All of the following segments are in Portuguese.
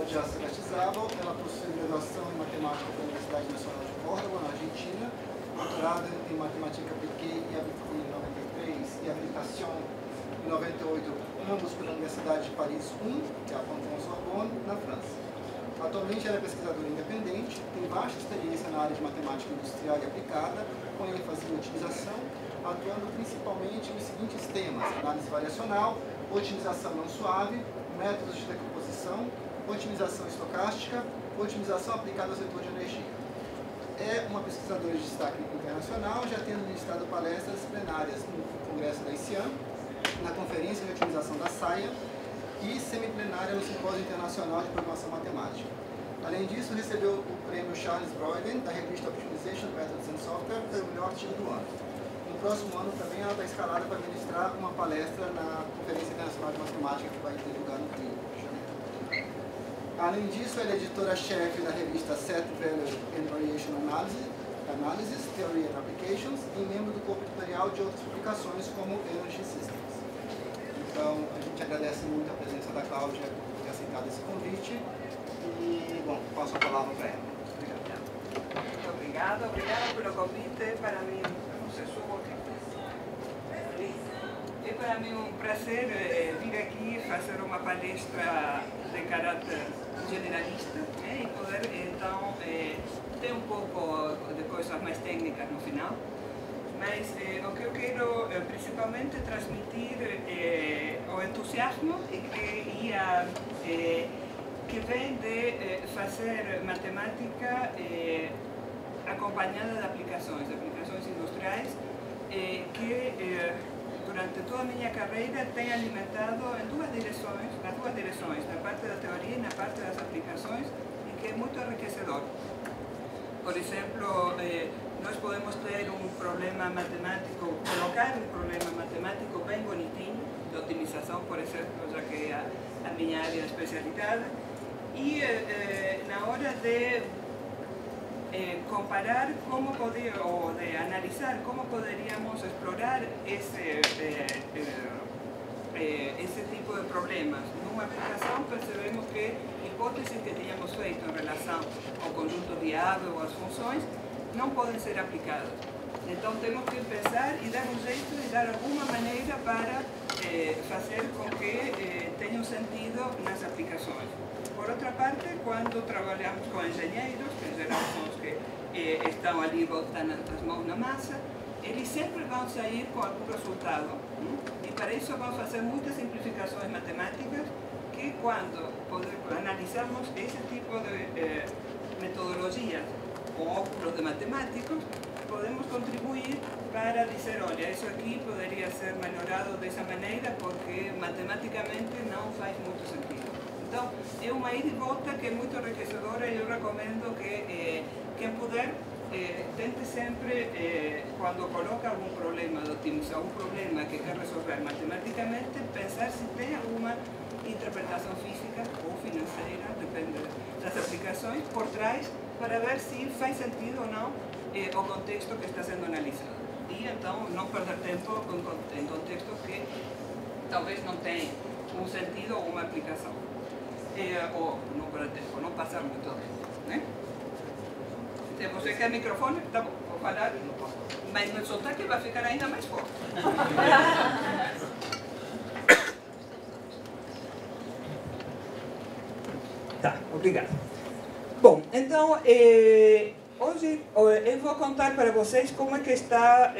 Claudia Serastizábal, ela possui graduação em matemática pela Universidade Nacional de Córdoba, na Argentina, doutorado em matemática apliquée em 93 e habilitação em 98, ambos pela Universidade de Paris I, que é a Panthéon-Sorbonne, na França. Atualmente ela é pesquisadora independente, tem vasta experiência na área de matemática industrial e aplicada, com ênfase em otimização, atuando principalmente nos seguintes temas: análise variacional, otimização não suave, métodos de decomposição, otimização estocástica, otimização aplicada ao setor de energia. É uma pesquisadora de destaque internacional, já tendo ministrado palestras plenárias no Congresso da ICIAM, na Conferência de Otimização da SAIA e semiplenária no Simpósio Internacional de Programação Matemática. Além disso, recebeu o prêmio Charles Broyden, da revista Optimization Methods and Software, pelo melhor artigo do ano. No próximo ano também ela está escalada para ministrar uma palestra na Conferência Internacional de Matemática que vai ter lugar no Rio de Janeiro. Além disso, ela é editora-chefe da revista Set Value and Variation Analysis, Theory and Applications e membro do corpo editorial de outras publicações como Energy Systems. Então, a gente agradece muito a presença da Cláudia por ter aceitado esse convite e, bom, passo a palavra para ela. Obrigada pelo convite. Para mim, não sei se é para mim um prazer vir aqui fazer uma palestra de caráter generalista e poder então ter um pouco de coisas mais técnicas no final. Mas o que eu quero principalmente transmitir é o entusiasmo que vem de fazer matemática acompanhada de aplicações industriais que durante toda a minha carreira tem alimentado nas duas direções, na parte da teoria e na parte das aplicações, e que é muito enriquecedor. Por exemplo, nós podemos ter um problema matemático, colocar um problema matemático bem bonitinho, de otimização, por exemplo, já que é a minha área de especialidade, e na hora de comparar ou de analisar como poderíamos explorar esse tipo de problemas. Numa aplicação percebemos que hipóteses que tínhamos feito em relação ao conjunto viável ou às funções não podem ser aplicadas. Então temos que pensar e dar um jeito e dar alguma maneira para fazer com que tenha um sentido nas aplicações. Por outra parte, quando trabalhamos com engenheiros, que em geral são os que estão ali botando as mãos na massa, eles sempre vão sair com algum resultado. E para isso vão fazer muitas simplificações matemáticas que, quando analisamos esse tipo de metodologias com óculos de matemáticos, podemos contribuir para dizer, olha, isso aqui poderia ser melhorado dessa maneira porque matematicamente não faz muito sentido. Então, é uma ida e volta que é muito enriquecedora e eu recomendo que quem puder tente sempre, quando coloca algum problema de otimização, algum problema que quer resolver matematicamente, pensar se tem alguma interpretação física ou financeira, depende das aplicações, por trás, para ver se faz sentido ou não o contexto que está sendo analisado. E então não perder tempo em contextos que talvez não tenham um sentido ou uma aplicação. Ou não perder tempo, não passar muito tempo, né? Se você quer microfone, tá bom, vou falar, mas meu sotaque vai ficar ainda mais forte. Tá, obrigado. Bom, então, hoje eu vou contar para vocês como é que está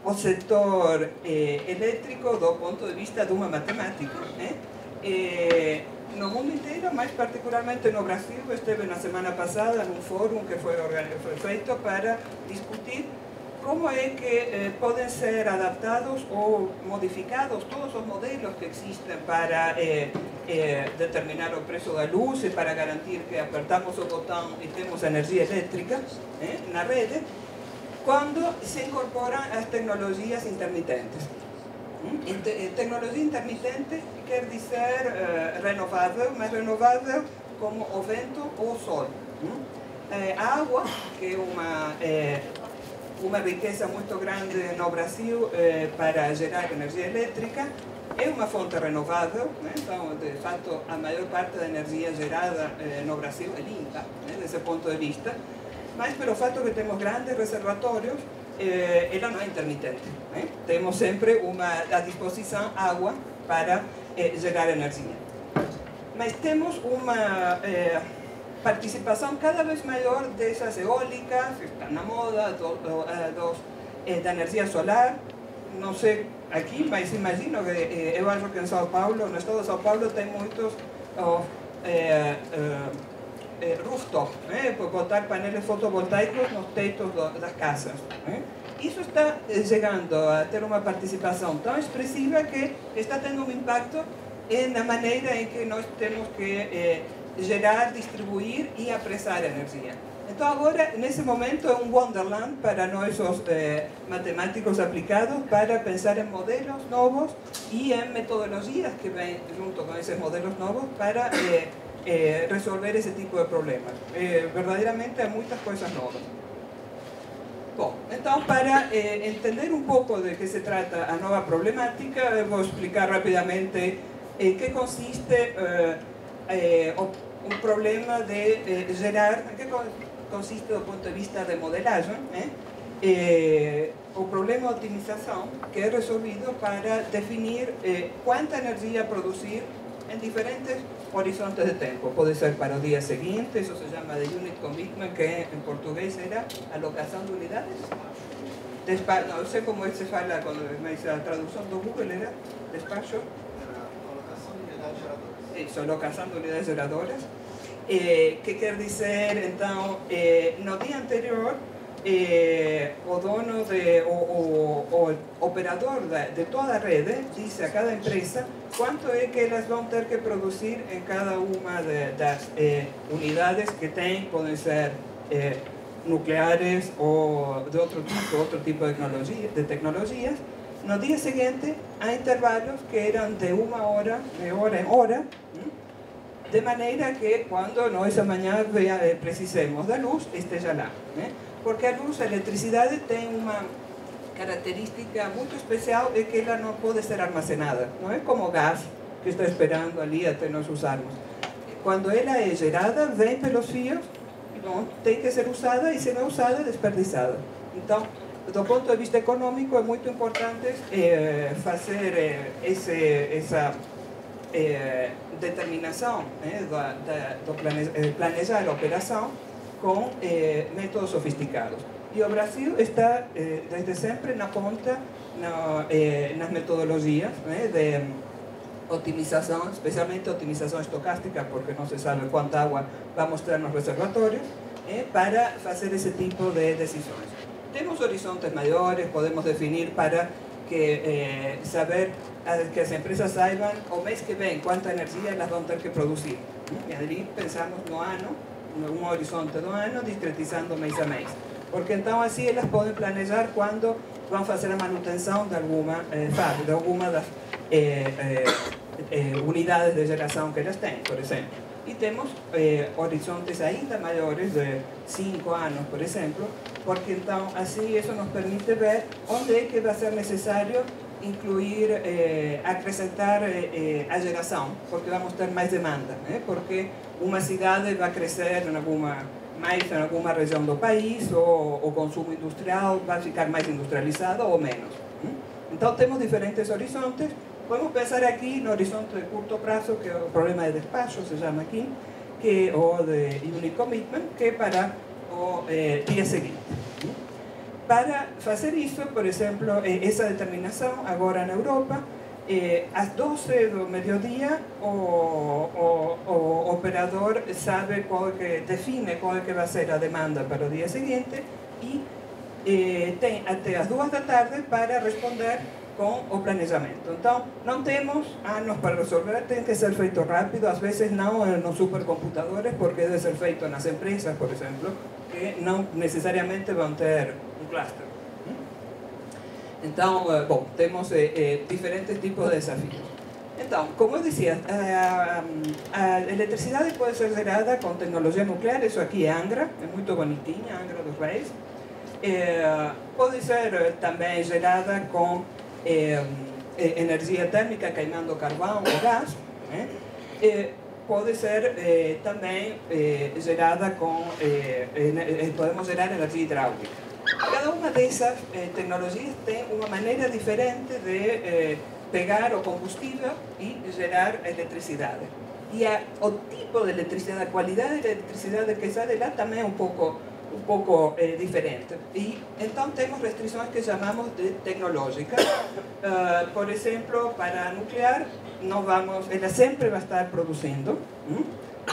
o setor elétrico do ponto de vista de uma matemática, né? No mundo inteiro, mais particularmente no Brasil, esteve na semana passada num fórum que foi feito para discutir como é que podem ser adaptados ou modificados todos os modelos que existem para determinar o preço da luz e para garantir que apertamos o botão e temos energia elétrica na rede, quando se incorporam as tecnologias intermitentes. Tecnologia intermitente quer dizer renovável, mas renovável como o vento ou o sol. A água, que é uma riqueza muito grande no Brasil para gerar energia elétrica. É uma fonte renovável, né? Então, de fato, a maior parte da energia gerada no Brasil é limpa, né? Desse ponto de vista. Mas, pelo fato que temos grandes reservatórios, ela não é intermitente, né? Temos sempre à disposição água para gerar energia. Mas temos uma participação cada vez maior dessas eólicas, que estão na moda, da energia solar. Não sei aqui, mas imagino que eu acho que em São Paulo, no estado de São Paulo, tem muitos rooftop, para botar painéis fotovoltaicos nos teitos das casas. Isso está chegando a ter uma participação tão expressiva que está tendo um impacto na maneira em que nós temos que gerar, distribuir e apressar a energia. Então agora, nesse momento, é um wonderland para nós, os matemáticos aplicados, para pensar em modelos novos e em metodologias que vêm junto com esses modelos novos para resolver esse tipo de problemas. Verdadeiramente há muitas coisas novas. Bom, então para entender um pouco de que se trata a nova problemática, eu vou explicar rapidamente em que consiste um problema de gerar, em que consiste do ponto de vista de modelagem, o problema de otimização, que é resolvido para definir quanta energia produzir em diferentes horizontes de tempo. Pode ser para o dia seguinte, isso se chama de unit commitment, que em português era alocação de unidades. Não, eu sei como se fala, mas a tradução do Google era despacho. Alocação de unidades geradoras. Isso, alocação de unidades geradoras. Que quer dizer, então, no dia anterior, o dono, o operador de toda a rede, diz a cada empresa quanto é que elas vão ter que produzir em cada uma das unidades que tem, podem ser nucleares ou de outro tipo de tecnologias. No dia seguinte, há intervalos que eram de uma hora, de hora em hora, de maneira que quando nós amanhã precisemos da luz, esteja lá, né? Porque a luz, a eletricidade, tem uma característica muito especial, é que ela não pode ser armazenada. Não é como o gás, que está esperando ali até nós usarmos. Quando ela é gerada, vem pelos fios, não, tem que ser usada, e se não é usada, é desperdiçada. Então, do ponto de vista econômico, é muito importante fazer essa determinação, planejar a operação com métodos sofisticados. E o Brasil está, desde sempre, na ponta nas metodologias de otimização, especialmente otimização estocástica, porque não se sabe quanta água vamos ter nos reservatórios, para fazer esse tipo de decisões. Temos horizontes maiores, podemos definir para que saber que as empresas saibam o mês que vem quanta energia elas vão ter que produzir. E ali pensamos no ano, um horizonte do ano, discretizando mês a mês. Porque então assim elas podem planejar quando vão fazer a manutenção de alguma fábrica, de alguma das unidades de geração que elas têm, por exemplo. E temos horizontes ainda maiores, de 5 anos, por exemplo, porque então assim isso nos permite ver onde é que vai ser necessário incluir, acrescentar a geração, porque vamos ter mais demanda, porque uma cidade vai crescer mais em alguma região do país, ou o consumo industrial vai ficar mais industrializado ou menos. Então temos diferentes horizontes. Podemos pensar aqui no horizonte de curto prazo, que é o problema de despacho, se chama aqui, que é o de unit commitment, que é para o dia seguinte. Para fazer isso, por exemplo, essa determinação, agora na Europa, às 12 do mediodía, o operador sabe define qual é que vai ser a demanda para o dia seguinte e tem até as 2 da tarde para responder com o planejamento. Então, não temos anos para resolver, tem que ser feito rápido, às vezes não nos supercomputadores, porque deve ser feito nas empresas, por exemplo, que não necessariamente vão ter um cluster. Então, bom, temos diferentes tipos de desafios. Então, como eu dizia, a eletricidade pode ser gerada com tecnologia nuclear, isso aqui é Angra, é muito bonitinha, Angra dos Reis. pode ser também gerada com energia térmica queimando carvão ou gás, pode ser também gerada com podemos gerar energia hidráulica. Cada uma dessas tecnologias tem uma maneira diferente de pegar o combustível e gerar eletricidade. E o tipo de eletricidade, a qualidade da eletricidade que sai de lá também é um pouco diferente. E então temos restrições que chamamos de tecnológicas. Por exemplo, para a nuclear, ela sempre vai estar produzindo,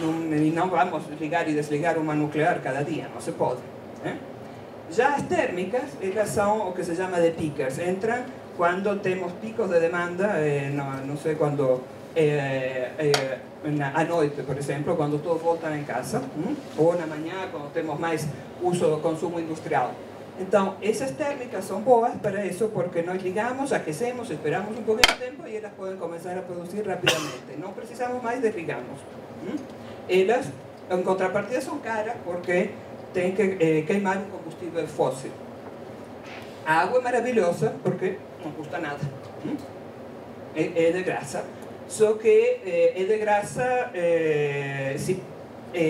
e não vamos ligar e desligar uma nuclear cada dia, não se pode. Já as térmicas, elas são o que se chama de peakers, entram quando temos picos de demanda, não sei quando, à noite, por exemplo, quando todos voltam em casa, ou na manhã, quando temos mais uso do consumo industrial. Então, essas térmicas são boas para isso, porque nós ligamos, aquecemos, esperamos um pouquinho de tempo e elas podem começar a produzir rapidamente. Não precisamos mais desligamos. Elas, em contrapartida, são caras, porque tem que queimar um combustível fóssil. A água é maravilhosa porque não custa nada. É de graça. Só que é de graça,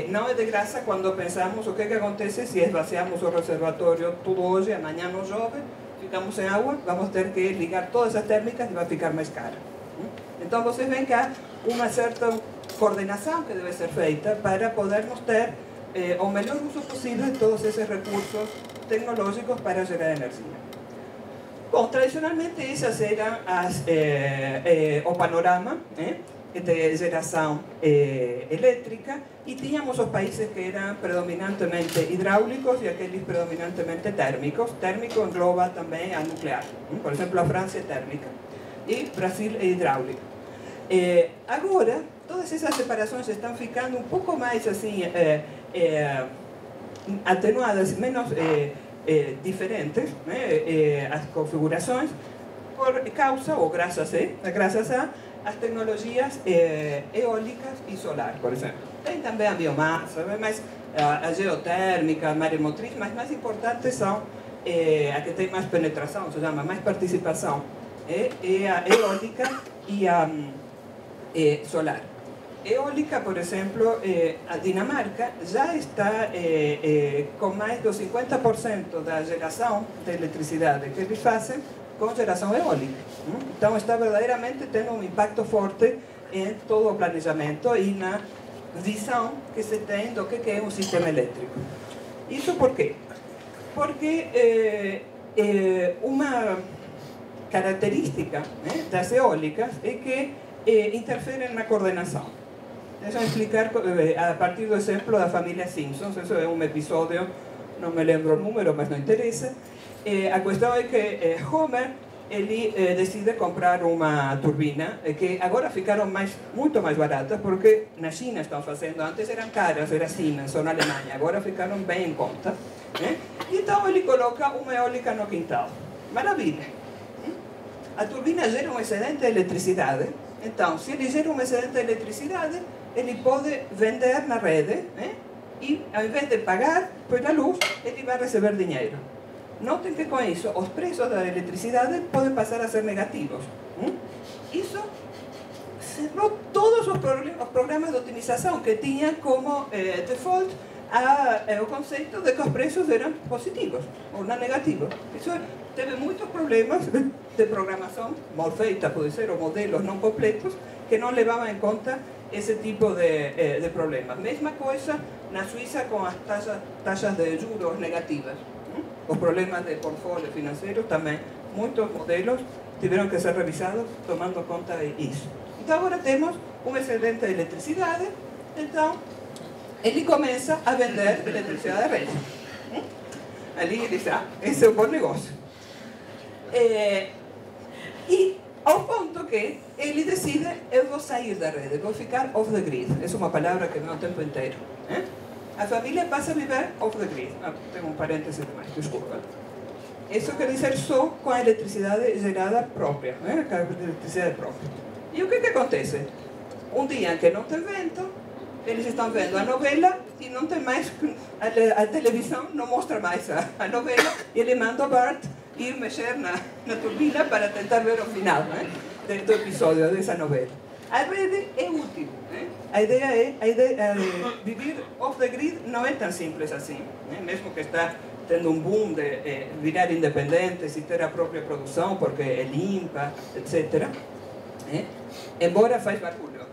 não é de graça quando pensamos o que acontece se esvaziamos o reservatório tudo hoje, amanhã não chove, ficamos sem água, vamos ter que ligar todas as térmicas e vai ficar mais caro. Então vocês veem que há uma certa coordenação que deve ser feita para podermos ter o melhor uso possível de todos esses recursos tecnológicos para gerar energia. Bom, tradicionalmente essas eram o panorama de geração elétrica e tínhamos os países que eram predominantemente hidráulicos e aqueles predominantemente térmicos. Térmico engloba também a nuclear. Por exemplo, a França é térmica e Brasil é hidráulica. Agora, todas essas separações estão ficando um pouco mais assim atenuadas, menos diferentes, as configurações, por causa ou graças a as tecnologias eólicas e solar, por exemplo. Tem também a biomassa, mas a geotérmica, a maremotriz, mas mais importantes são a que tem mais penetração, se chama mais participação, é a eólica e a solar. Eólica, por exemplo, a Dinamarca já está com mais do 50% da geração de eletricidade que eles fazem com geração eólica. Então está verdadeiramente tendo um impacto forte em todo o planejamento e na visão que se tem do que é um sistema elétrico. Isso por quê? Porque uma característica das eólicas é que interferem na coordenação. Deixa-me explicar a partir do exemplo da família Simpsons. Isso é um episódio, não me lembro o número, mas não interessa. A questão é que Homer ele decide comprar uma turbina que agora ficaram muito mais baratas porque na China estão fazendo, antes eram caras, era Siemens ou na Alemanha, agora ficaram bem em conta. Então ele coloca uma eólica no quintal. Maravilha! A turbina gera um excedente de eletricidade. Então, se ele gera um excedente de eletricidade, ele pode vender na rede e, ao invés de pagar pela luz, ele vai receber dinheiro. Notem que com isso, os preços da eletricidade podem passar a ser negativos. Isso cerrou todos os programas de otimização que tinham como default o conceito de que os preços eram positivos ou não negativos. Isso teve muitos problemas de programação mal feita, pode ser, ou modelos não completos, que não levavam em conta esse tipo de problemas. Mesma coisa na Suíça com as taxas de juros negativas. Os problemas de portfólio financeiro também, muitos modelos tiveram que ser revisados tomando conta disso. Então agora temos um excedente de eletricidade, então ele começa a vender eletricidade à rede. Ali ele diz, esse é um bom negócio. E ao ponto que ele decide, eu vou sair da rede, vou ficar off the grid. Essa é uma palavra que vem o tempo inteiro. A família passa a viver off the grid. Tenho um parêntese demais, desculpa. Isso quer dizer só com a eletricidade gerada própria, com a eletricidade própria. E o que acontece? Um dia que não tem vento, eles estão vendo a novela e não tem mais, a televisão não mostra mais a novela, e ele manda o Bart ir mexer na turbina para tentar ver o final, né, do episódio dessa novela. A rede é útil, né? A ideia de viver off the grid não é tão simples assim, né? Mesmo que está tendo um boom de virar independentes e ter a própria produção, porque é limpa, etc. Embora faz barulho,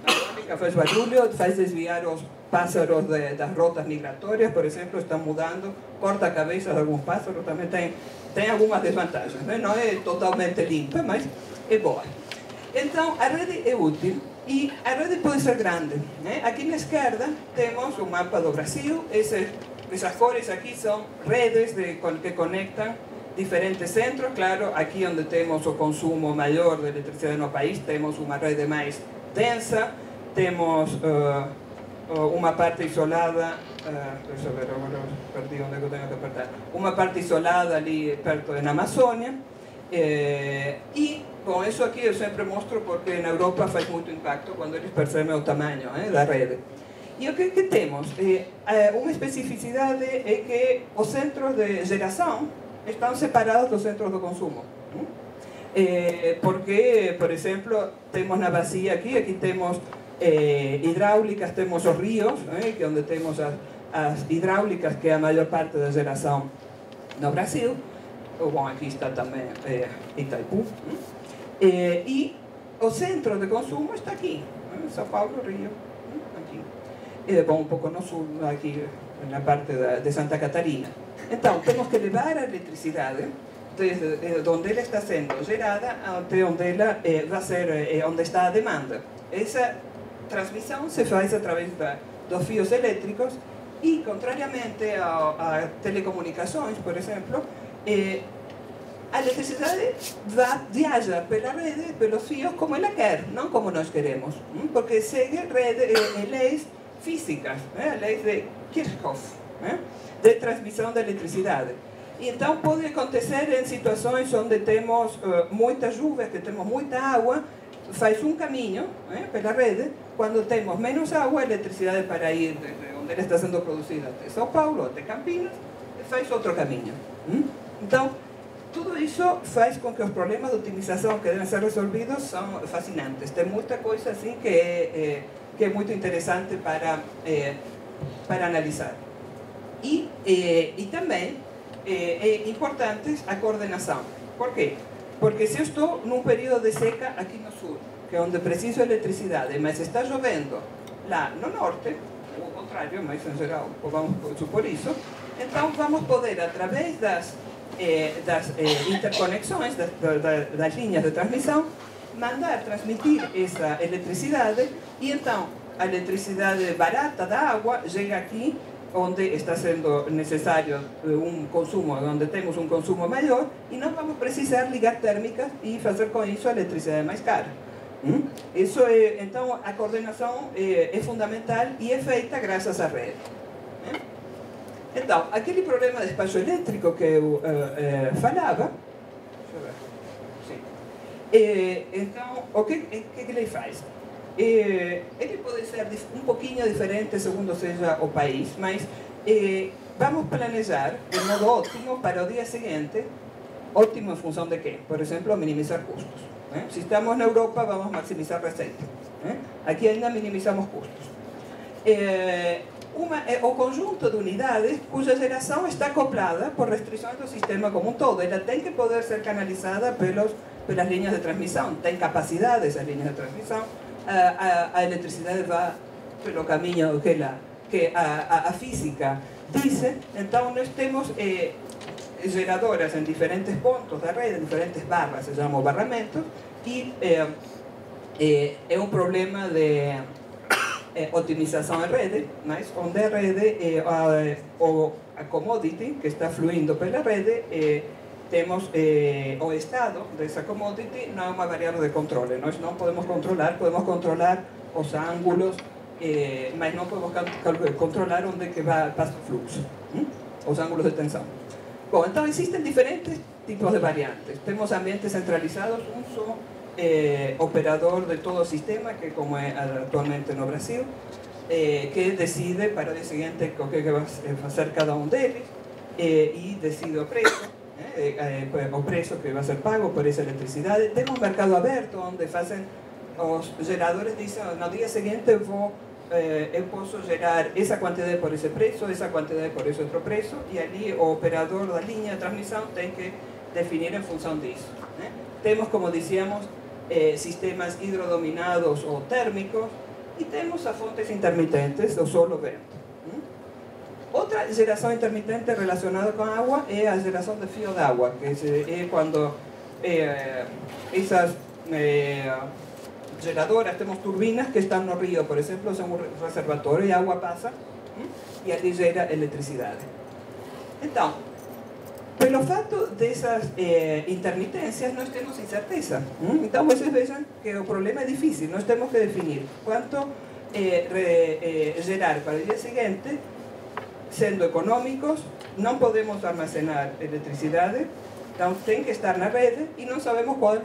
a fábrica faz barulho, faz desviar os pássaros das rotas migratórias, por exemplo, estão mudando, corta a cabeça de alguns pássaros, também tem algumas desvantagens, né? Não é totalmente limpa, mas é boa. Então, a rede é útil e a rede pode ser grande, né? Aqui na esquerda temos um mapa do Brasil, essas cores aqui são redes que conectam diferentes centros. Claro, aqui onde temos o consumo maior de eletricidade no país, temos uma rede mais densa, temos uma parte isolada, deixa eu ver, agora perdi onde eu tenho que apertar, uma parte isolada ali perto da Amazônia, e bom, isso aqui eu sempre mostro porque na Europa faz muito impacto quando eles percebem o tamanho da rede. E o que temos? Uma especificidade é que os centros de geração estão separados dos centros de consumo. Porque, por exemplo, temos na bacia aqui temos hidráulicas, temos os rios, que é onde temos as hidráulicas, que é a maior parte da geração no Brasil. Bom, aqui está também Itaipu. E o centro de consumo está aqui, São Paulo, Rio, aqui. Bom, um pouco no sul, aqui na parte de Santa Catarina. Então, temos que levar a eletricidade desde onde ela está sendo gerada até onde ela vai ser, onde está a demanda. Essa transmissão se faz através dos fios elétricos e, contrariamente a telecomunicações, por exemplo, a eletricidade viaja pela rede, pelos fios, como ela quer, não como nós queremos, porque segue leis físicas, leis de Kirchhoff, de transmissão da eletricidade. E então pode acontecer em situações onde temos muitas chuvas, que temos muita água, faz um caminho pela rede. Quando temos menos água, a eletricidade para ir de onde ela está sendo produzida até São Paulo, até Campinas, faz outro caminho. Então, tudo isso faz com que os problemas de otimização que devem ser resolvidos são fascinantes. Tem muita coisa assim que é muito interessante para analisar. E também é importante a coordenação. Por quê? Porque se eu estou num período de seca aqui no sul, que é onde preciso eletricidade, mas está chovendo lá no norte, ou ao contrário, mas em geral vamos supor isso, então vamos poder, através das interconexões, das linhas de transmissão, transmitir essa eletricidade, e então a eletricidade barata da água chega aqui, onde está sendo necessário um consumo, onde temos um consumo maior, e não vamos precisar ligar térmicas e fazer com isso a eletricidade mais cara. Isso então, a coordenação é fundamental e é feita graças à rede. Então, aquele problema de espaço elétrico que eu falava, então, o que ele faz? Ele pode ser um pouquinho diferente segundo seja o país, mas vamos planejar de modo ótimo para o dia seguinte. Ótimo em função de quê? Por exemplo, minimizar custos. Se estamos na Europa, vamos maximizar receita. Aqui ainda minimizamos custos. O conjunto de unidades cuja geração está acoplada por restrições do sistema como um todo. Ela tem que poder ser canalizada pelas linhas de transmissão. Tem capacidade essas linhas de transmissão. A eletricidade vai pelo caminho que a física diz. Então, nós temos geradoras em diferentes pontos da rede, diferentes barras, se chamam barramentos, e é um problema de otimização em rede, mas onde a rede, a commodity que está fluindo pela rede, temos o estado dessa commodity, não é uma variável de controle. Nós não podemos controlar os ângulos, mas não podemos controlar onde que passa o fluxo, os ângulos de tensão. Bom, então existem diferentes tipos de variantes. Temos ambientes centralizados, um só operador de todo o sistema, que como é atualmente no Brasil. que decide para o dia seguinte o que vai fazer cada um deles, e decide o preço, o preço que vai ser pago por essa eletricidade. Temos um mercado aberto onde fazem, os geradores dizem, no dia seguinte eu posso gerar essa quantidade por esse preço, essa quantidade por esse outro preço, e ali o operador da linha de transmissão tem que definir em função disso. Temos, como dizíamos, sistemas hidrodominados ou térmicos, e temos as fontes intermitentes, o sol e o vento. Outra geração intermitente relacionada com a água é a geração de fio d'água, que é quando essas geradoras, temos turbinas que estão no rio, por exemplo, são um reservatório e a água passa e ali gera eletricidade. Então, pelo fato dessas intermitências, nós temos incerteza. Então, vocês vejam que o problema é difícil. Nós temos que definir quanto gerar para o dia seguinte, sendo econômicos, não podemos armazenar eletricidade, então tem que estar na rede e não sabemos quanto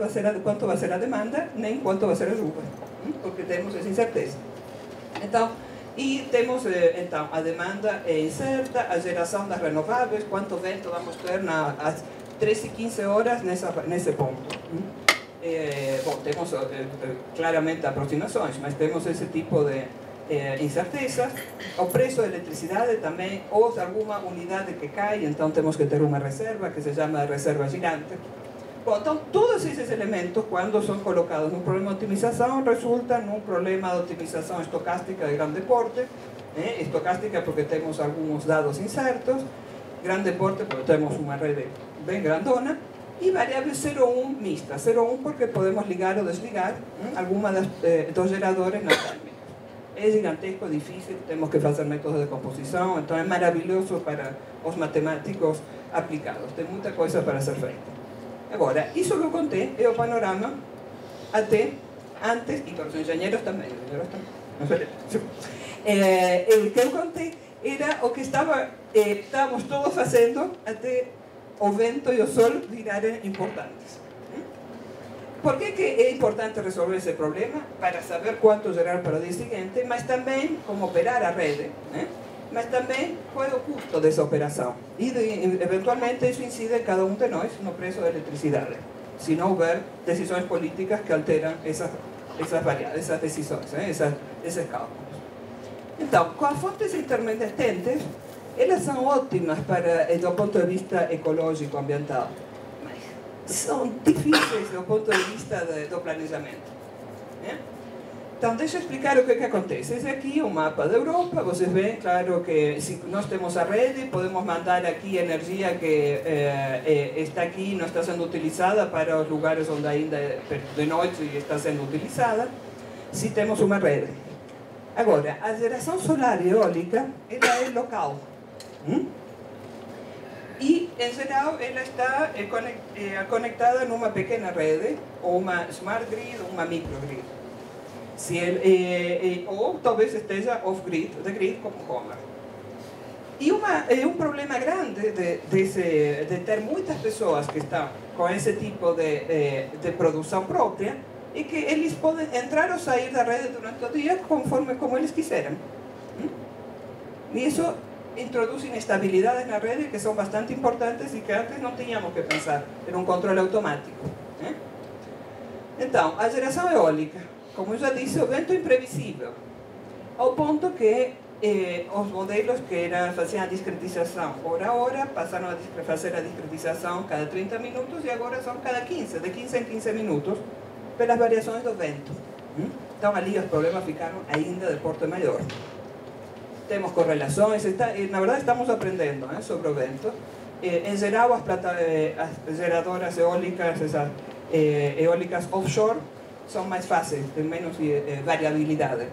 vai ser a demanda, nem quanto vai ser a chuva, porque temos essa incerteza. Então, e temos então a demanda é incerta, a geração das renováveis, quanto vento vamos ter às 13h15 horas nesse ponto. Bom, temos claramente aproximações, mas temos esse tipo de incertezas. O preço da eletricidade também, ou alguma unidade que cai, então temos que ter uma reserva que se chama reserva girante. Bom, então todos esses elementos, quando são colocados num problema de otimização, resultam num problema de otimização estocástica de grande porte. Estocástica porque temos alguns dados incertos, grande porte porque temos uma rede bem grandona, e variável 0,1 mista. 0,1 porque podemos ligar ou desligar alguma dos geradores na térmica. É gigantesco, difícil, temos que fazer métodos de composição, então é maravilhoso para os matemáticos aplicados, tem muita coisa para ser feita. Agora, isso que eu contei é o panorama até antes, e para os engenheiros também, o que eu contei era o que estávamos todos fazendo até o vento e o sol virarem importantes. Por que é importante resolver esse problema? Para saber quanto gerar para o dia seguinte, mas também como operar a rede, mas também qual é o custo dessa operação. E eventualmente isso incide em cada um de nós no preço da eletricidade, se não houver decisões políticas que alteram essas variáveis, essas decisões, esses cálculos. Então, com as fontes intermitentes, elas são ótimas do ponto de vista ecológico, ambiental, mas são difíceis do ponto de vista do planejamento. Então, deixa eu explicar o que acontece. Esse aqui é um mapa da Europa. Vocês veem, claro, que se nós temos a rede, podemos mandar aqui energia que está aqui e não está sendo utilizada para os lugares onde ainda de noite está sendo utilizada, se temos uma rede. Agora, a geração solar e eólica, ela é local. E, em geral, ela está conectada numa pequena rede, ou uma smart grid, ou uma microgrid. Ou talvez esteja off-grid, de grid como Homer. E um problema grande de ter muitas pessoas que estão com esse tipo de produção própria é que eles podem entrar ou sair da rede durante o dia conforme como eles quiserem. E isso introduz inestabilidades na rede que são bastante importantes e que antes não tínhamos que pensar. Era um controle automático. Então, a geração eólica, como eu já disse, o vento é imprevisível, ao ponto que os modelos que faziam a discretização hora a hora passaram a fazer a discretização cada 30 minutos e agora são cada 15, de 15 em 15 minutos, pelas variações do vento. Então ali os problemas ficaram ainda de porte maior. Temos correlações, na verdade estamos aprendendo sobre o vento. Em geral, as geradoras eólicas, essas eólicas offshore, são mais fáceis, tem menos variabilidade.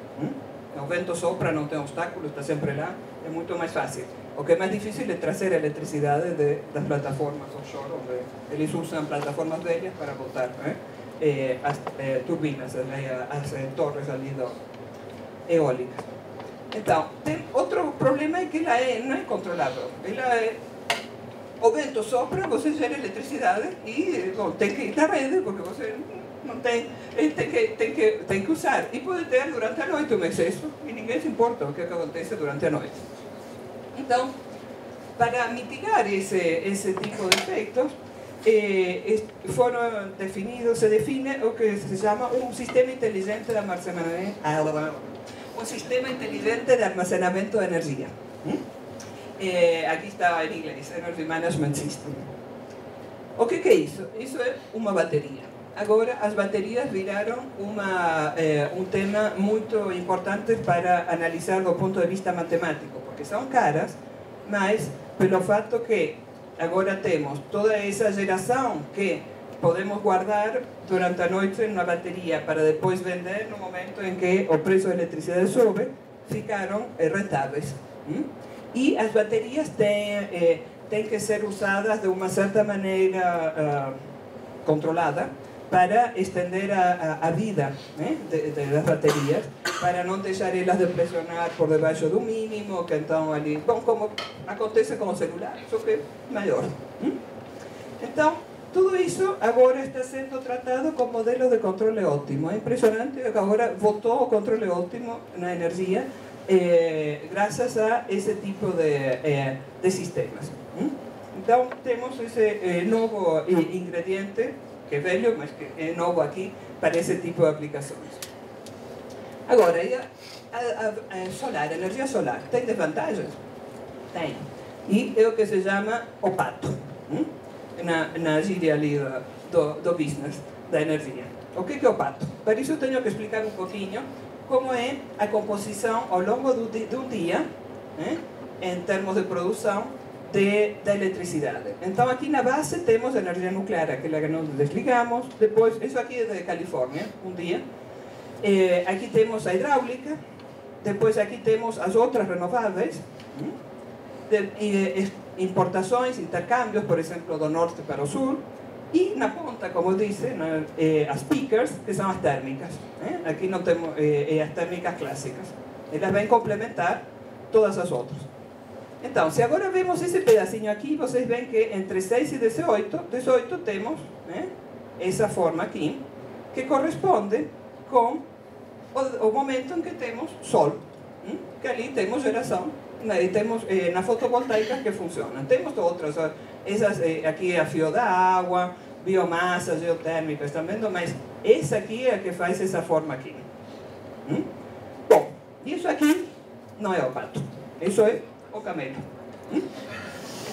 O vento sopra, não tem obstáculo, está sempre lá, é muito mais fácil. O que é mais difícil é trazer a eletricidade das plataformas offshore, onde eles usam plataformas velhas para botar as turbinas, as torres ali eólicas. Então, tem outro problema é que ela não é controlável. O vento sopra, você gera eletricidade e tem que ir na rede, porque você Não tem que usar. E pode ter durante a noite um excesso, e ninguém se importa o que acontece durante a noite. Então, para mitigar ese tipo de efectos, se define o que se llama un sistema inteligente de almacenamiento, de energía. Aquí está en inglés, Energy Management System. O que é isso? Isso é uma bateria. Agora, as baterias viraram um tema muito importante para analisar do ponto de vista matemático, porque são caras, mas pelo fato que agora temos toda essa geração que podemos guardar durante a noite numa bateria para depois vender no momento em que o preço da eletricidade sobe, ficaram rentáveis. E as baterias têm que ser usadas de uma certa maneira controlada para estender a vida das baterias, para não deixar elas de pressionar por debaixo do mínimo, que então ali, bom, como acontece com o celular, só que maior. Então, tudo isso agora está sendo tratado com modelos de controle óptimo. É impressionante que agora voltou o controle óptimo na energia, graças a esse tipo de sistemas. Então, temos esse novo ingrediente, que é velho, mas que é novo aqui, para esse tipo de aplicações. Agora, a energia solar, tem desvantagens? Tem. E é o que se chama o pato, na gíria ali do business, da energia. O que é o pato? Para isso tenho que explicar um pouquinho como é a composição ao longo de um dia, em termos de produção, da eletricidade. Então aqui na base temos a energia nuclear, aquela que nós desligamos, depois, isso aqui é de Califórnia, um dia, aqui temos a hidráulica, depois aqui temos as outras renováveis, importações, intercâmbios, por exemplo, do norte para o sul, e na ponta, como disse, as peakers, que são as térmicas. Aqui não temos as térmicas clássicas. Elas vêm complementar todas as outras. Então, se agora vemos esse pedacinho aqui, vocês veem que entre 6 e 18 temos essa forma aqui, que corresponde com o momento em que temos sol, que ali temos geração, e temos na fotovoltaica que funciona. Temos outras, essas aqui é a fio da água, biomassa, geotérmica, estão vendo? Mas essa aqui é a que faz essa forma aqui. Bom, isso aqui não é o pato, isso é o camelo.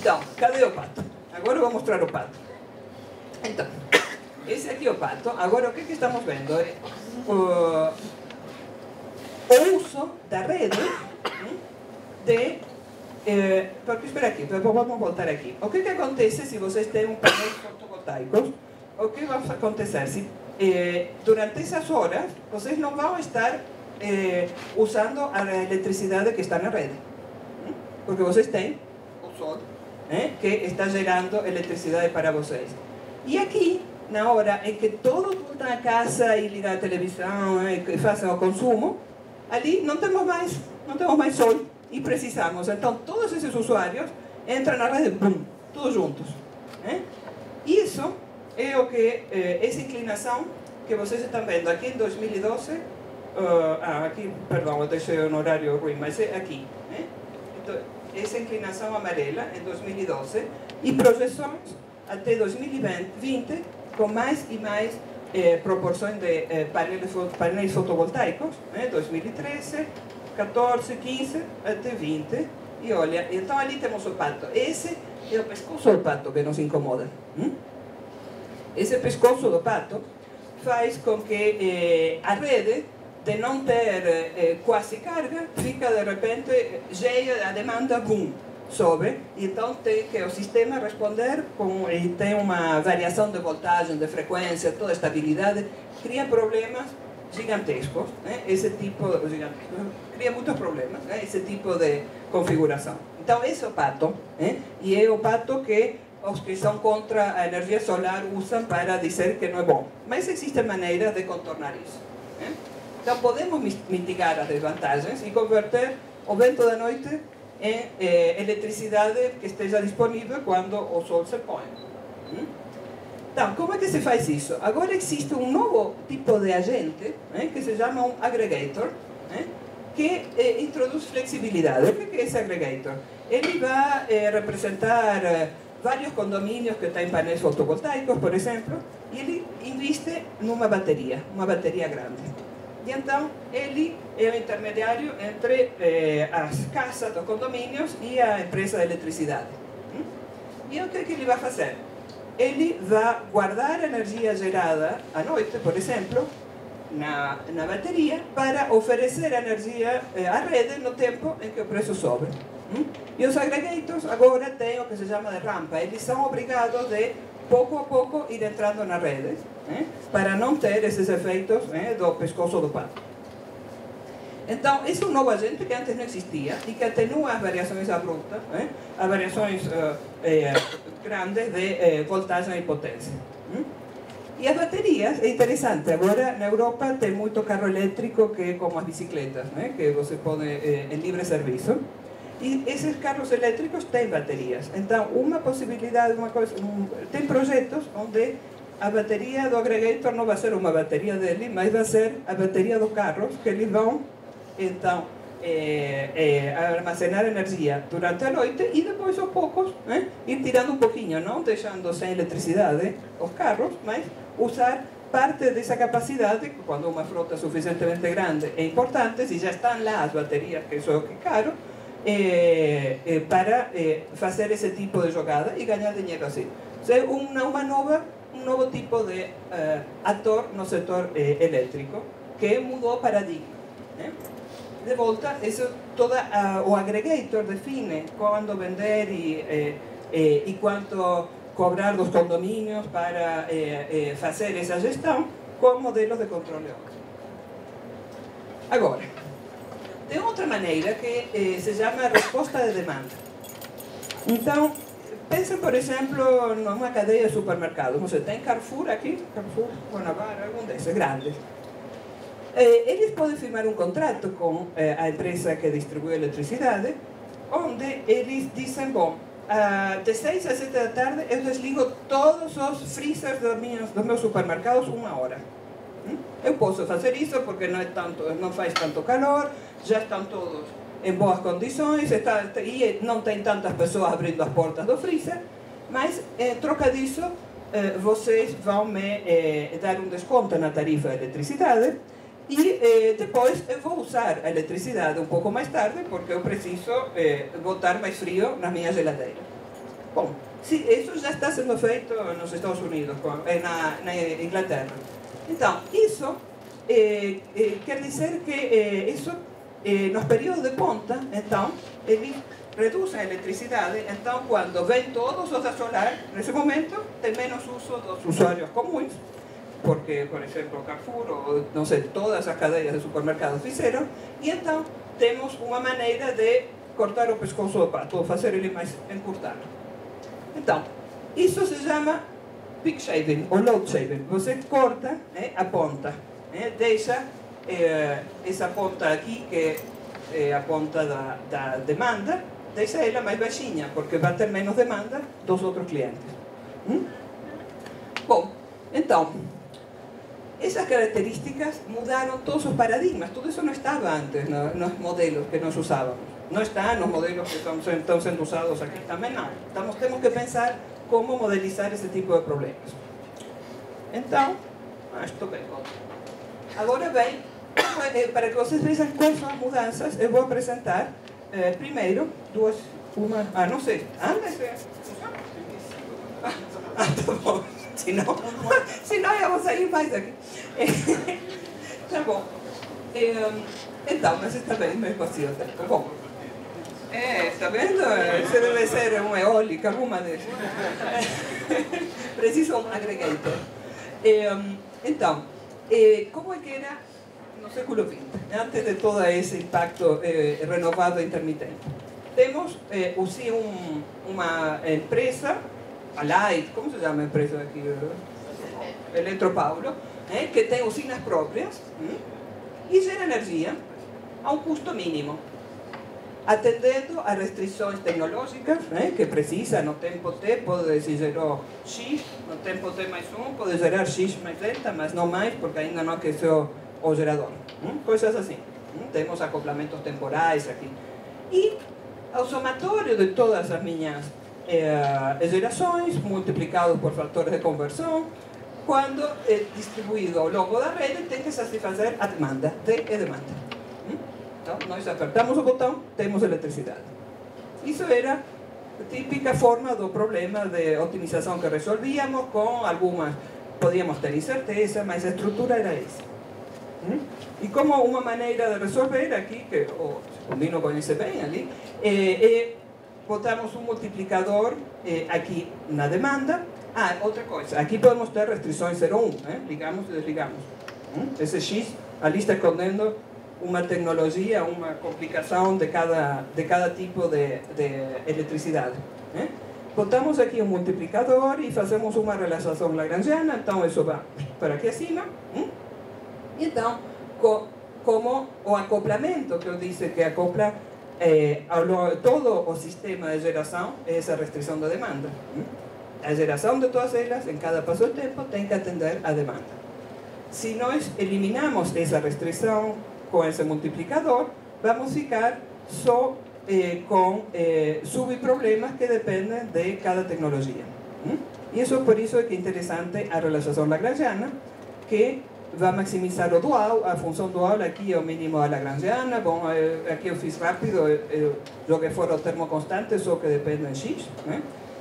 Então, cadê o pato? Agora eu vou mostrar o pato. Então, esse aqui é o pato. Agora o que estamos vendo é o uso da rede porque espera aqui, vamos voltar aqui. O que acontece se vocês têm um painel fotovoltaicos? O que vai acontecer? Se, durante essas horas, vocês não vão estar usando a eletricidade que está na rede. Porque vocês têm o sol, que está gerando eletricidade para vocês. E aqui, na hora em que todos voltam a casa e ligam a televisão e fazem o consumo, ali não temos mais sol e precisamos. Então, todos esses usuários entram na rede, bum, todos juntos. Isso é o que, essa inclinação que vocês estão vendo aqui em 2012, aqui, perdão, eu deixei um horário ruim, mas é aqui. Então, essa inclinação amarela em 2012 e projeções até 2020 com mais e mais proporções de painéis fotovoltaicos, 2013, 14, 15 até 20. E olha, então ali temos o pato. Esse é o pescoço do pato que nos incomoda. Esse pescoço do pato faz com que a rede, de não ter quase carga, fica de repente cheia, a demanda, boom, sobe, e então tem que o sistema responder, e tem uma variação de voltagem, de frequência, toda a estabilidade, cria problemas gigantescos, esse tipo, cria muitos problemas, esse tipo de configuração. Então esse é o pato, e é o pato que os que são contra a energia solar usam para dizer que não é bom, mas existem maneiras de contornar isso. Então podemos mitigar as desvantagens e converter o vento da noite em eletricidade que esteja disponível quando o sol se põe. Então, como é que se faz isso? Agora existe um novo tipo de agente, que se chama um aggregator, que introduz flexibilidade. O que é esse aggregator? Ele vai representar vários condomínios que têm painéis fotovoltaicos, por exemplo, e ele investe numa bateria grande. E então, ele é o intermediário entre as casas dos condomínios e a empresa de eletricidade. E o que ele vai fazer? Ele vai guardar a energia gerada à noite, por exemplo, na bateria, para oferecer energia à rede no tempo em que o preço sobe. E os aggregators agora têm o que se chama de rampa. Eles são obrigados de, pouco a pouco, ir entrando na rede, para não ter esses efeitos do pescoço do pato. Então, esse é um novo agente que antes não existia e que atenua as variações abruptas, as variações grandes de voltagem e potência. E as baterias, é interessante, agora na Europa tem muito carro elétrico que é como as bicicletas, que você pode em livre serviço. E esses carros elétricos têm baterias. Então, uma possibilidade, tem projetos onde a bateria do aggregator não vai ser uma bateria dele, mas vai ser a bateria dos carros que eles vão, então, armazenar energia durante a noite e depois, aos poucos, ir tirando um pouquinho, não deixando sem eletricidade os carros, mas usar parte dessa capacidade, quando uma frota suficientemente grande é importante, se já estão lá as baterias, que isso é o que é caro, para fazer esse tipo de jogada e ganhar dinheiro assim. É um novo tipo de ator no setor elétrico que mudou o paradigma. De volta, o aggregator define quando vender e quanto cobrar dos condomínios para fazer essa gestão com modelos de controle. Agora, tem outra maneira que se chama resposta de demanda. Então, pensem, por exemplo, numa cadeia de supermercados. Você tem Carrefour aqui, Carrefour, Guanabara, algum desses grandes. Eles podem firmar um contrato com a empresa que distribui eletricidade, onde eles dizem, bom, de 6 a 7 da tarde eu desligo todos os freezers dos meus supermercados 1 hora. Eu posso fazer isso porque não faz tanto calor, já estão todos em boas condições e não tem tantas pessoas abrindo as portas do freezer, mas em troca disso vocês vão me dar um desconto na tarifa de eletricidade e depois eu vou usar a eletricidade um pouco mais tarde porque eu preciso botar mais frio na minha geladeira. Bom, isso já está sendo feito nos Estados Unidos, na Inglaterra. Então, isso quer dizer que isso, nos períodos de ponta, então, eles reduzem a eletricidade. Então, quando vem todos os a solar, nesse momento, tem menos uso dos usuários comuns, porque, por exemplo, Carrefour, ou não sei, todas as cadeias de supermercados fizeram, e então temos uma maneira de cortar o pescoço do pato, ou fazer ele mais encurtado. Então, isso se chama peak shaving ou load shaving. Você corta a ponta, deixa essa ponta aqui, que é a ponta da demanda, deixa ela mais baixinha, porque vai ter menos demanda dos outros clientes. Bom, então, essas características mudaram todos os paradigmas. Tudo isso não estava antes nos modelos que nós usávamos. Não está nos modelos que estão sendo usados aqui também, não. Então, temos que pensar como modelizar esse tipo de problemas. Então, estou bem. Agora bem, para que vocês vejam quais são as mudanças, eu vou apresentar primeiro não sei, tá bom, senão eu vou sair mais aqui. Tá bom. Então, mas está bem, mesmo assim, tá bom. Está vendo? Você deve ser uma eólica, alguma dessas. Precisa um aggregator. Então, como é que era no século XX, antes de todo esse impacto renovado intermitente? Temos uma empresa, a Light, como se chama a empresa aqui? Eletropaulo, que tem usinas próprias e gera energia a um custo mínimo. atendendo a restrições tecnológicas, que precisa no tempo T, pode se gerar X, no tempo T mais 1, pode gerar X mais delta, mas não mais, porque ainda não aqueceu o gerador. Coisas assim. Temos acoplamentos temporais aqui. E o somatório de todas as minhas gerações, multiplicados por fatores de conversão, quando é distribuído ao longo da rede, tem que satisfazer a demanda. T é demanda. Então, nós apertamos o botão, temos eletricidade. Isso era a típica forma do problema de otimização que resolvíamos, com algumas, podíamos ter incerteza, mas a estrutura era essa. E como uma maneira de resolver aqui, que o Dino conhece bem ali, botamos um multiplicador aqui na demanda. Outra coisa, aqui podemos ter restrições 0, 1, ligamos e desligamos. Esse X ali está escondendo uma tecnologia, uma complicação de cada tipo de eletricidade. Botamos aqui um multiplicador e fazemos uma relação lagrangiana, então isso vai para aqui acima. Então, como o acoplamento que eu disse que acopla todo o sistema de geração, é essa restrição da demanda. A geração de todas elas, em cada passo do tempo, tem que atender a demanda. Se nós eliminamos essa restrição com esse multiplicador, vamos ficar só com subproblemas que dependem de cada tecnologia. E isso, por isso é que é interessante a relação lagrangiana, que vai maximizar o dual, a função dual aqui é o mínimo da lagrangiana. Bom, aqui eu fiz rápido, eu joguei fora o termo constante, só que depende de X.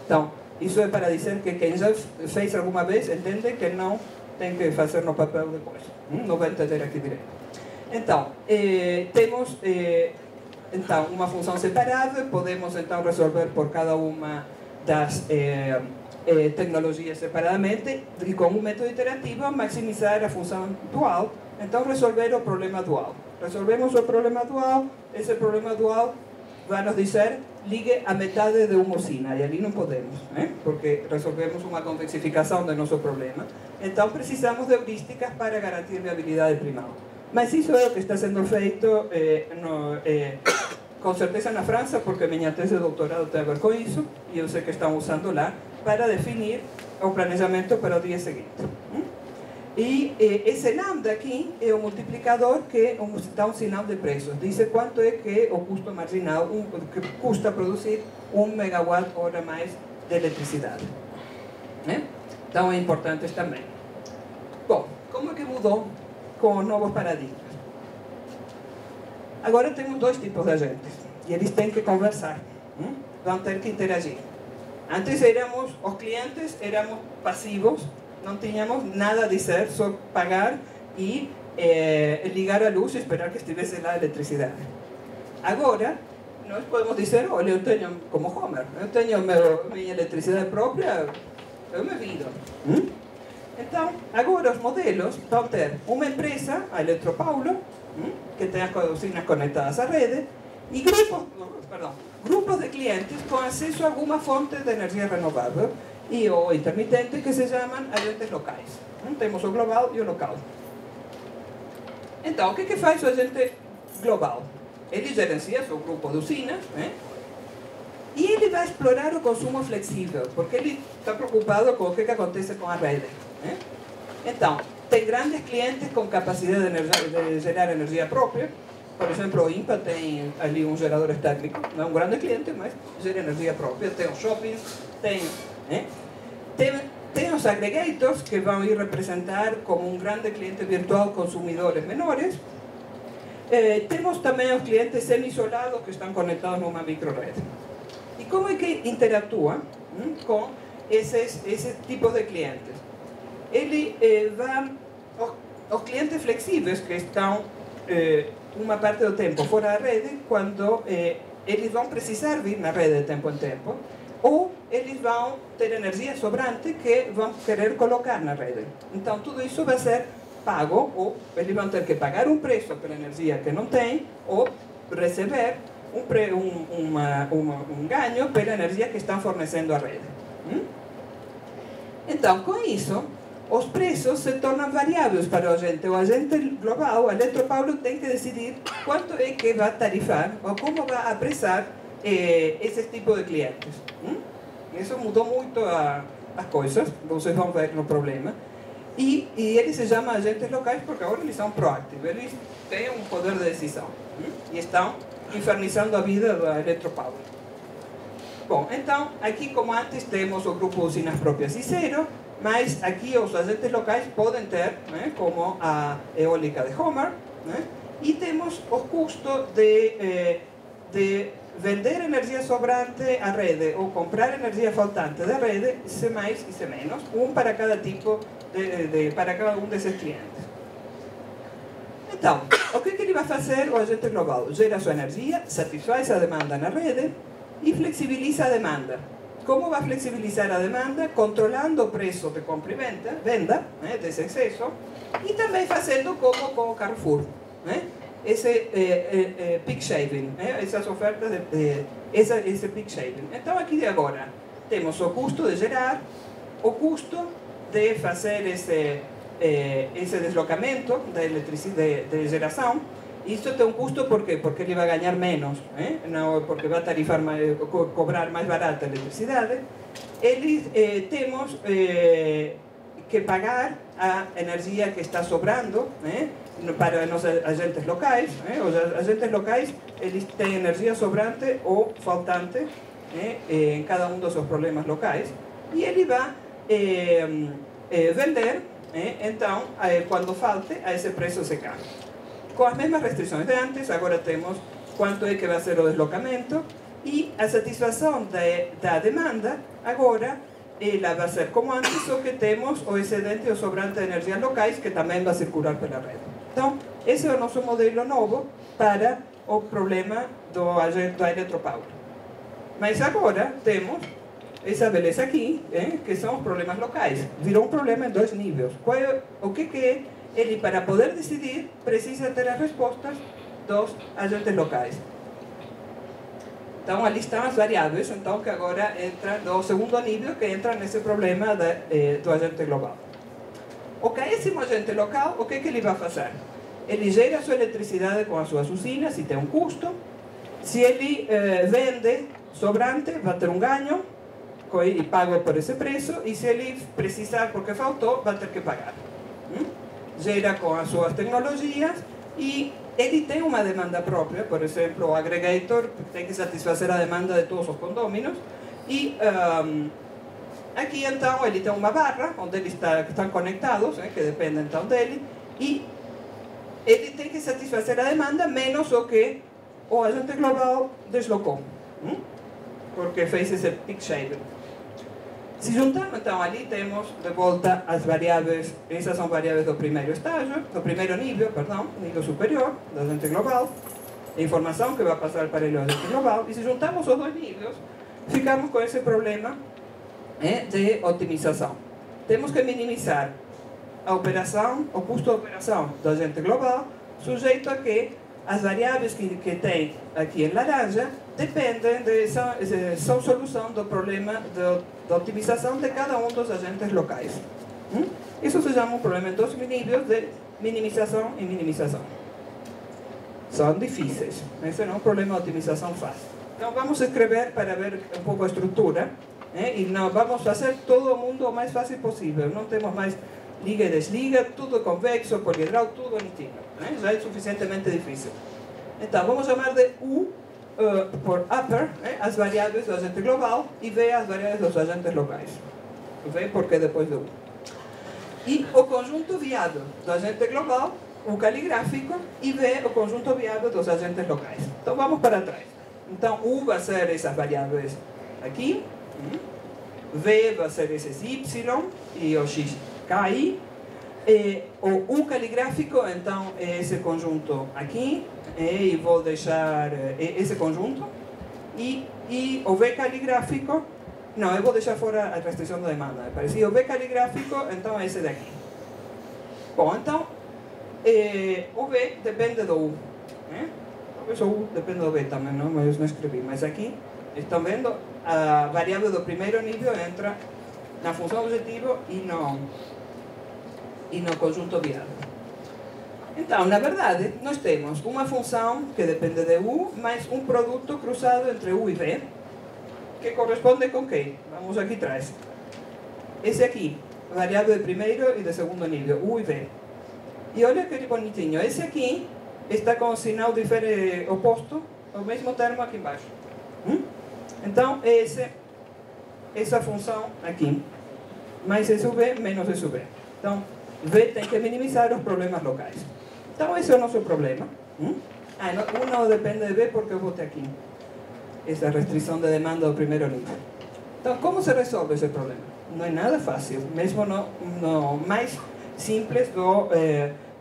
Então, isso é para dizer que quem já fez alguma vez entende que não tem que fazer no papel depois. Não vai entender aqui direito. Então, temos uma função separada, podemos então resolver por cada uma das tecnologias separadamente e com um método iterativo maximizar a função dual, então resolver o problema dual. Resolvemos o problema dual, esse problema dual vai nos dizer ligue a metade de uma usina, e ali não podemos, porque resolvemos uma convexificação do nosso problema. Então precisamos de heurísticas para garantir viabilidade primal. Mas isso é o que está sendo feito com certeza na França, porque minha tese de doutorado tem a ver com isso, e eu sei que estão usando lá para definir o planejamento para o dia seguinte. E esse lambda aqui é o multiplicador que dá um sinal de preços. Diz quanto é que o custo marginal, que custa produzir 1 megawatt-hora mais de eletricidade. Então é importante também. Bom, como é que mudou com os novos paradigmas? Agora temos dois tipos de agentes e eles têm que conversar, vão ter que interagir. Antes os clientes éramos passivos, não tínhamos nada a dizer, só pagar e ligar a luz e esperar que estivesse lá a eletricidade. Agora nós podemos dizer, olha, eu tenho, como Homer, eu tenho minha eletricidade própria, eu me viro. Então, agora os modelos vão ter uma empresa, a Eletropaulo, que tem as usinas conectadas à rede, e grupos de clientes com acesso a alguma fonte de energia renovável e o intermitente, que se chamam agentes locais. Temos o global e o local. Então, o que faz o agente global? Ele gerencia seu grupo de usinas, e ele vai explorar o consumo flexível, porque ele está preocupado com o que acontece com a rede. Então, tem grandes clientes com capacidade de gerar energia própria. Por exemplo, o INPA tem ali um gerador térmico, não é um grande cliente, mas gera energia própria. Tem os shoppings, tem os aggregators, que vão ir representar como um grande cliente virtual consumidores menores. Temos também os clientes semi-isolados, que estão conectados numa microrede. E como é que interactua com esse tipo de clientes? Os clientes flexíveis, que estão uma parte do tempo fora da rede, quando eles vão precisar vir na rede de tempo em tempo, ou eles vão ter energia sobrante que vão querer colocar na rede. Então tudo isso vai ser pago, ou eles vão ter que pagar um preço pela energia que não tem, ou receber um ganho pela energia que estão fornecendo à rede. Então, com isso, os preços se tornam variáveis para o agente global. O Eletropaulo tem que decidir quanto é que vai tarifar ou como vai apressar esse tipo de clientes. Isso mudou muito as coisas, vocês vão ver no problema. E eles se chamam agentes locais porque agora eles são proativos, eles têm um poder de decisão e estão infernizando a vida do Eletropaulo. Bom, então, aqui como antes temos o grupo de usinas próprias e zero, mas aqui os agentes locais podem ter, né, como a eólica de Homer, né, e temos o custo de vender energia sobrante à rede ou comprar energia faltante da rede, C mais e C menos, para cada tipo para cada desses clientes. Então, o que ele vai fazer o agente global? Gera sua energia, satisfaz a demanda na rede e flexibiliza a demanda. Como vai flexibilizar a demanda? Controlando o preço de compra e venda, né, desse excesso, e também fazendo como com o Carrefour, né, esse peak shaving, né, essas ofertas, esse peak shaving. Então, aqui de agora, temos o custo de gerar, o custo de fazer esse deslocamento da eletricidade de geração. Isso tem um custo por quê? Porque ele vai ganhar menos, não, porque vai tarifar mais, cobrar mais barata a eletricidade. Temos que pagar a energia que está sobrando, para os agentes locais. Os agentes locais eles têm energia sobrante ou faltante em cada dos seus problemas locais e ele vai vender, então, quando falte, a esse preço se cai. Com as mesmas restrições de antes, agora temos quanto é que vai ser o deslocamento e a satisfação da demanda, agora ela vai ser como antes, só que temos o excedente ou sobrante de energias locais que também vai circular pela rede. Então, esse é o nosso modelo novo para o problema do Eletropaulo. Mas agora temos essa beleza aqui, que são os problemas locais. Virou um problema em dois níveis. O que é? Ele, para poder decidir, precisa ter as respostas dos agentes locais. Então, ali estão as variáveis, então, que agora entra no segundo nível, que entra nesse problema do agente global. O caríssimo agente local, o que ele vai fazer? Ele gera sua eletricidade com as suas usinas, e tem um custo. Se ele vende sobrante, vai ter um ganho, e paga por esse preço, e se ele precisar porque faltou, vai ter que pagar. Gera com as suas tecnologias e ele tem uma demanda própria. Por exemplo, o aggregator tem que satisfazer a demanda de todos os condôminos e aqui então ele tem uma barra onde eles estão conectados, que depende então dele, e ele tem que satisfazer a demanda menos o que o agente global deslocou, porque fez esse peak shaving. Se juntamos, então, ali temos de volta as variáveis, essas são variáveis do primeiro estágio, do primeiro nível, nível superior, do agente global, a informação que vai passar para o agente global, e se juntamos os dois níveis, ficamos com esse problema de otimização. Temos que minimizar a operação, o custo de operação do agente global, sujeito a que as variáveis que tem aqui em laranja dependem são solução do problema da otimização de cada dos agentes locais. Isso se chama um problema em dois níveis de minimização e minimização. São difíceis, esse não é um problema de otimização fácil. Então vamos escrever para ver um pouco a estrutura, e não vamos fazer todo o mundo o mais fácil possível. Não temos mais liga e desliga, tudo convexo, poliedral, tudo nítido. Já é suficientemente difícil. Então vamos chamar de U por upper, as variáveis do agente global, e V as variáveis dos agentes locais. V porque depois do U. E o conjunto viável do agente global, U caligráfico, e V o conjunto viável dos agentes locais. Então vamos para trás. Então U vai ser essas variáveis aqui, V vai ser esses Y e o X KI. O U caligráfico, então, é esse conjunto aqui, e vou deixar esse conjunto, e o V caligráfico, não, eu vou deixar fora a restrição da demanda, parecido. O V caligráfico, então, é esse daqui. Bom, então, o V depende do U, talvez o U depende do V também, não? Mas eu não escrevi, mas aqui, estão vendo, a variável do primeiro nível entra na função objetivo e e no conjunto viável. Então, na verdade, nós temos uma função que depende de U, mais um produto cruzado entre U e V, que corresponde com quê? Vamos aqui atrás. Esse aqui, variável de primeiro e de segundo nível, U e V. E olha que bonitinho, esse aqui está com o sinal oposto ao mesmo termo aqui embaixo. Então, essa função aqui, mais S V menos S V. Então, V tem que minimizar os problemas locais. Então, esse é o nosso problema. U não depende de V porque eu botei aqui essa restrição de demanda do primeiro nível. Então, como se resolve esse problema? Não é nada fácil, mesmo no mais simples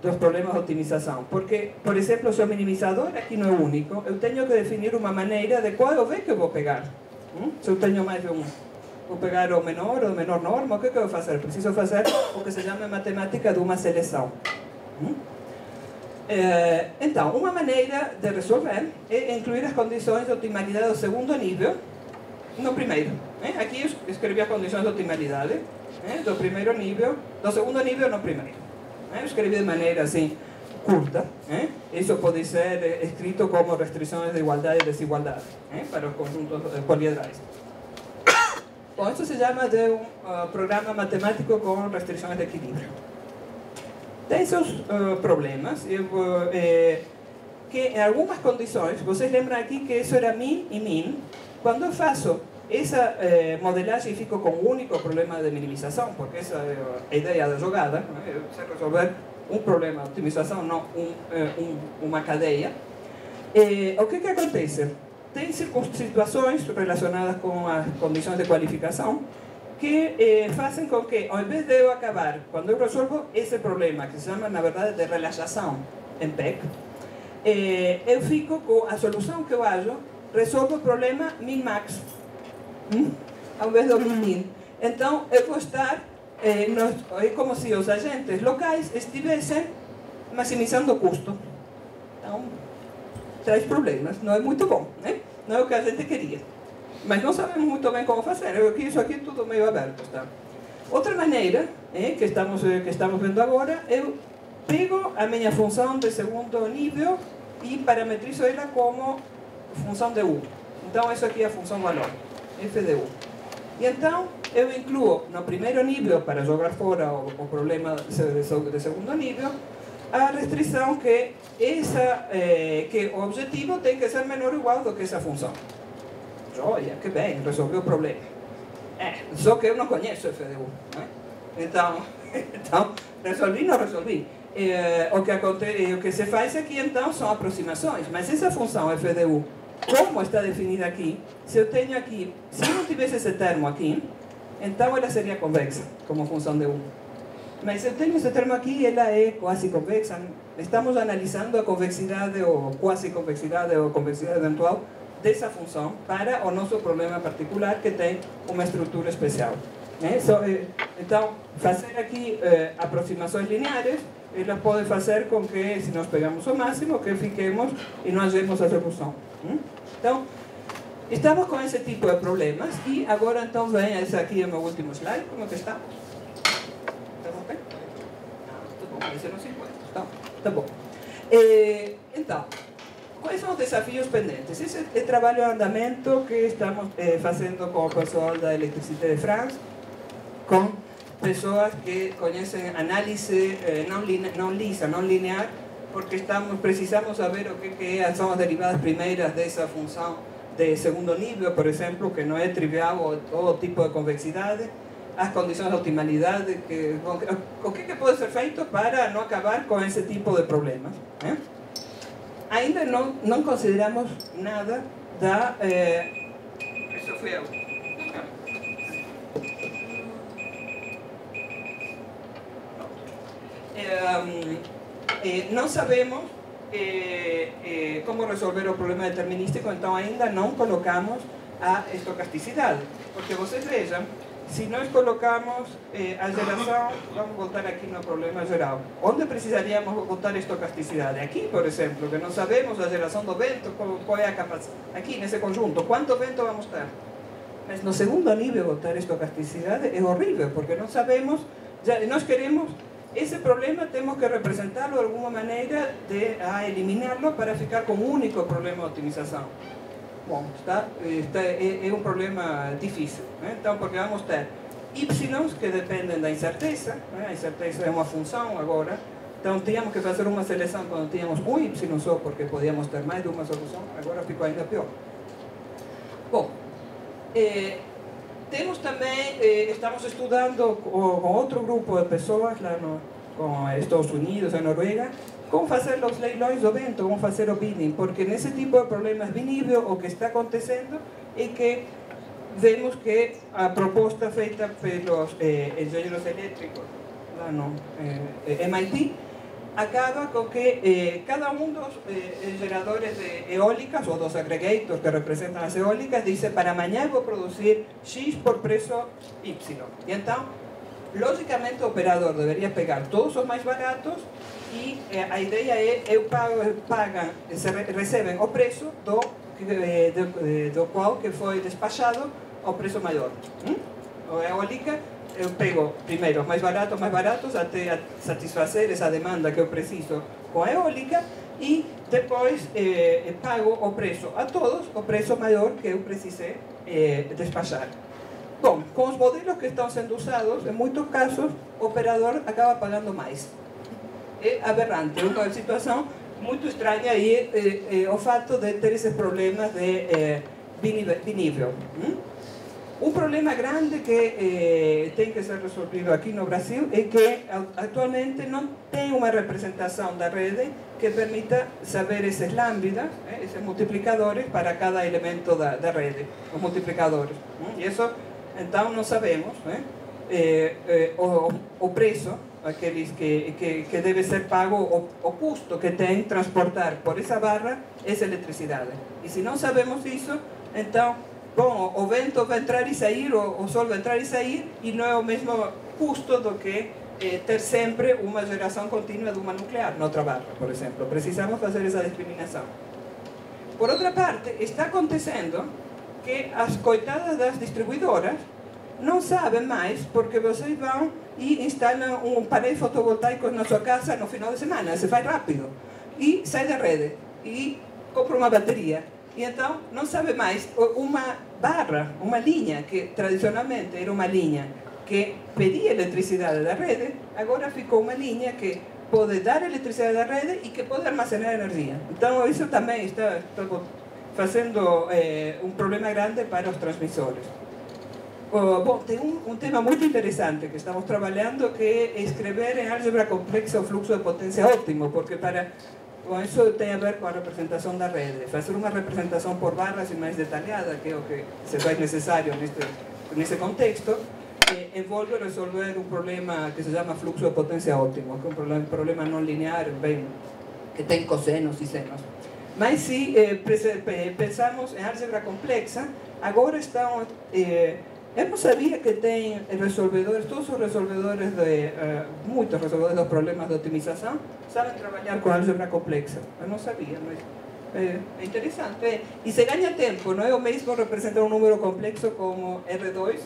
dos problemas de otimização. Porque, por exemplo, se o minimizador aqui não é único, eu tenho que definir uma maneira de qual é o V que eu vou pegar. Se eu tenho mais de um, vou pegar o menor ou o menor norma, o que eu vou fazer? Preciso fazer o que se chama matemática de uma seleção. Então, uma maneira de resolver é incluir as condições de optimalidade do segundo nível no primeiro. Aqui eu escrevi as condições de optimalidade do primeiro nível, do segundo nível no primeiro. Eu escrevi de maneira assim, curta. Isso pode ser escrito como restrições de igualdade e desigualdade para os conjuntos poliedrais. Bom, isso se chama de um programa matemático com restrições de equilíbrio. Tem seus problemas, que em algumas condições, vocês lembram aqui que isso era min e min. Quando eu faço essa modelagem e fico com um único problema de minimização, porque essa é a ideia da jogada, eu sei resolver um problema de optimização, não uma cadeia. O que acontece? Tem situações relacionadas com as condições de qualificação que fazem com que, ao invés de eu acabar, quando eu resolvo esse problema, que se chama, na verdade, de relaxação em PEC, eu fico com a solução que eu acho, resolvo o problema min-max, ao invés do min-min. Então, eu vou estar, é como se os agentes locais estivessem maximizando o custo. Então, traz problemas, não é muito bom, né? Não é o que a gente queria. Mas não sabemos muito bem como fazer. Isso aqui é tudo meio aberto. Tá? Outra maneira que estamos vendo agora, eu pego a minha função de segundo nível e parametrizo ela como função de U. Então, isso aqui é a função valor, f de U. E então, eu incluo no primeiro nível, para jogar fora o problema de segundo nível, a restrição que o objetivo tem que ser menor ou igual do que essa função. Olha, que bem, resolveu o problema. Só que eu não conheço f de U. Né? Então, resolvi ou não resolvi? O que se faz aqui, então, são aproximações. Mas essa função f de U, como está definida aqui, se eu tenho aqui, se eu não tivesse esse termo aqui, então ela seria convexa, como função de U. Mas se eu tenho esse termo aqui, ela é quase convexa. Estamos analisando a convexidade ou quase convexidade ou convexidade eventual dessa função para o nosso problema particular que tem uma estrutura especial. Então, fazer aqui aproximações lineares, elas podem fazer com que, se nós pegamos o máximo, que fiquemos e não achemos a solução. Então, estamos com esse tipo de problemas e agora então vem, esse aqui é o meu último slide, como que estamos? Estamos bem? Tá bom, esse não se encontra. Tá bom. Então, quais são os desafios pendentes? Esse é o trabalho em andamento que estamos fazendo com o pessoal da Electricité de France, com pessoas que conhecem análise não lisa, não linear, porque precisamos saber o que são as derivadas primeiras dessa função de segundo nível, por exemplo, que não é trivial todo tipo de convexidade, as condições de optimalidade, o que pode ser feito para não acabar com esse tipo de problemas. Ainda não consideramos nada da... Isso fui eu. Não sabemos como resolver o problema determinístico, então ainda não colocamos a estocasticidade. Porque vocês vejam, se nós colocamos a geração, vamos voltar aqui no problema geral. Onde precisaríamos botar a estocasticidade? Aqui, por exemplo, que não sabemos a geração do vento, qual é a capacidade. Aqui, nesse conjunto, quanto vento vamos ter? Mas no segundo nível, botar estocasticidade é horrível, porque não sabemos, nós queremos esse problema temos que representarlo de alguma maneira a eliminarlo para ficar com um único problema de otimização. Bom, é um problema difícil, né? Então, porque vamos ter y que dependem da incerteza, né? A incerteza é uma função agora, então tínhamos que fazer uma seleção quando tínhamos um y só, porque podíamos ter mais de uma solução, agora ficou ainda pior. Bom, temos também, estamos estudando com outro grupo de pessoas lá com Estados Unidos, a Noruega, como fazer os leilões do vento, como fazer o bidding, porque nesse tipo de problemas de nível o que está acontecendo é que vemos que a proposta feita pelos engenheiros elétricos lá no MIT acaba com que cada um dos geradores de eólicas ou dos aggregators que representam as eólicas dice: para amanhã vou produzir X por preço Y. E então, logicamente, o operador deveria pegar todos os mais baratos e a ideia é recebem o preço do qual que foi despachado ao preço maior. A eólica, eu pego primeiro os mais baratos até satisfazer essa demanda que eu preciso com a eólica e depois pago o preço a todos, o preço maior que eu precisei despachar. Bom, com os modelos que estão sendo usados, em muitos casos, o operador acaba pagando mais. É aberrante, é uma situação muito estranha e o fato de ter esses problemas de binível. Um problema grande que tem que ser resolvido aqui no Brasil é que atualmente não tem uma representação da rede que permita saber esses lambdas, esses multiplicadores para cada elemento da rede, os multiplicadores. E isso, então, não sabemos o preço, aqueles que deve ser pago, o custo que tem transportar por essa barra essa eletricidade. E se não sabemos isso, então, bom, o vento vai entrar e sair, o sol vai entrar e sair, e não é o mesmo custo do que ter sempre uma geração contínua de uma nuclear noutra barra, por exemplo. Precisamos fazer essa discriminação. Por outra parte, está acontecendo que as coitadas das distribuidoras não sabem mais, porque vocês vão e instalam um painel fotovoltaico na sua casa no final de semana, se faz rápido, e sai da rede, e compra uma bateria. E então não sabe mais, uma barra, uma linha que tradicionalmente era uma linha que pedia eletricidade da rede, agora ficou uma linha que pode dar eletricidade da rede e que pode armazenar energia. Então isso também está fazendo um problema grande para os transmissores. Bom, tem um tema muito interessante que estamos trabalhando, que é escrever em álgebra complexa o fluxo de potência óptimo, porque com isso tem a ver com a representação da rede. Fazer uma representação por barras e mais detalhada, que é o que se faz necessário nesse contexto, envolve resolver um problema que se chama fluxo de potência óptimo, que é um problema não linear, bem, que tem cossenos e senos. Mas se pensamos em álgebra complexa, agora estão... eu não sabia que tem resolvedores, todos os resolvedores, muitos resolvedores dos problemas de otimização, sabem trabalhar com álgebra complexa. Eu não sabia, mas é interessante. E se ganha tempo, não é o mesmo representar um número complexo como R2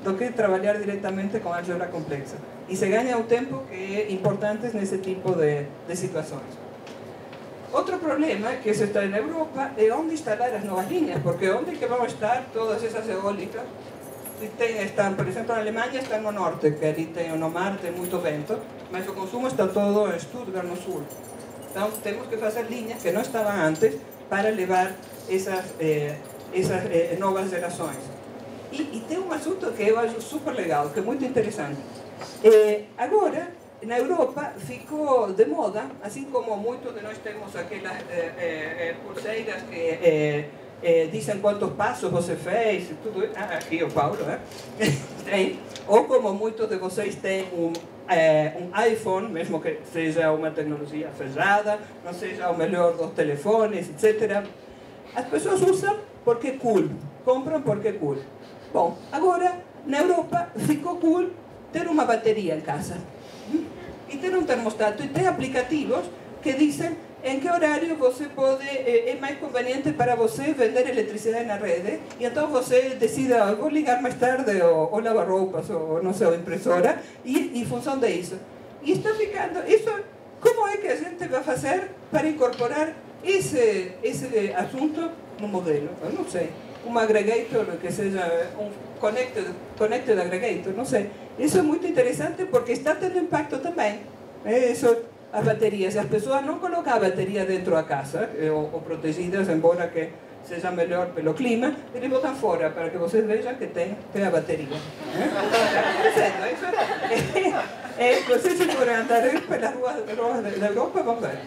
do que trabalhar diretamente com álgebra complexa. E se ganha o tempo que é importante nesse tipo de situações. Outro problema, que isso está na Europa, é onde instalar as novas linhas, porque onde que vão estar todas essas eólicas? Estão, por exemplo, na Alemanha estão no norte, que ali no mar tem muito vento, mas o consumo está todo em Stuttgart, no sul. Então temos que fazer linhas que não estavam antes para levar essas novas gerações. E tem um assunto que eu acho super legal, que é muito interessante. Agora, na Europa ficou de moda, assim como muitos de nós temos aquelas pulseiras que dizem quantos passos você fez, tudo isso. Aqui o Paulo, tem. Ou como muitos de vocês têm um iPhone, mesmo que seja uma tecnologia fechada, não seja o melhor dos telefones, etc. As pessoas usam porque é cool, compram porque é cool. Bom, agora na Europa ficou cool ter uma bateria em casa. E ter um termostato, e ter aplicativos que dizem em que horário você pode, é mais conveniente para você vender eletricidade na rede, e então você decida, eu vou ligar mais tarde, ou lavar roupas, ou não sei, ou impressora, e em função disso. E está ficando... Isso, como é que a gente vai fazer para incorporar esse assunto no modelo? Eu não sei. Um aggregator que seja um connected aggregator, não sei. Isso é muito interessante porque está tendo impacto também. Isso, as baterias. As pessoas não colocam a bateria dentro da casa, ou protegidas, embora que seja melhor pelo clima, eles botam fora para que vocês vejam que tem a bateria. Vocês se forem andar pelas ruas da Europa, vão ver.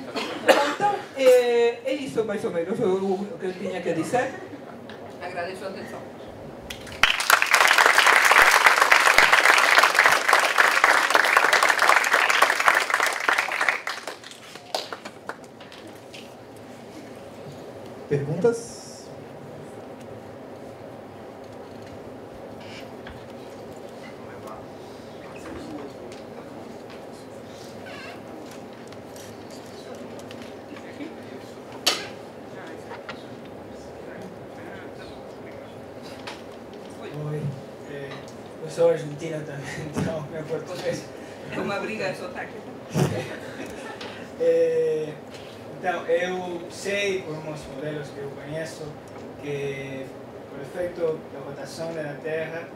Então, é isso mais ou menos o que eu tinha que dizer. Agradeço a atenção. Perguntas? Oi, eu sou argentina também, então meu português. É uma briga de sotaque. Então, eu sei, por uns modelos que eu conheço, que por efeito da rotação da Terra,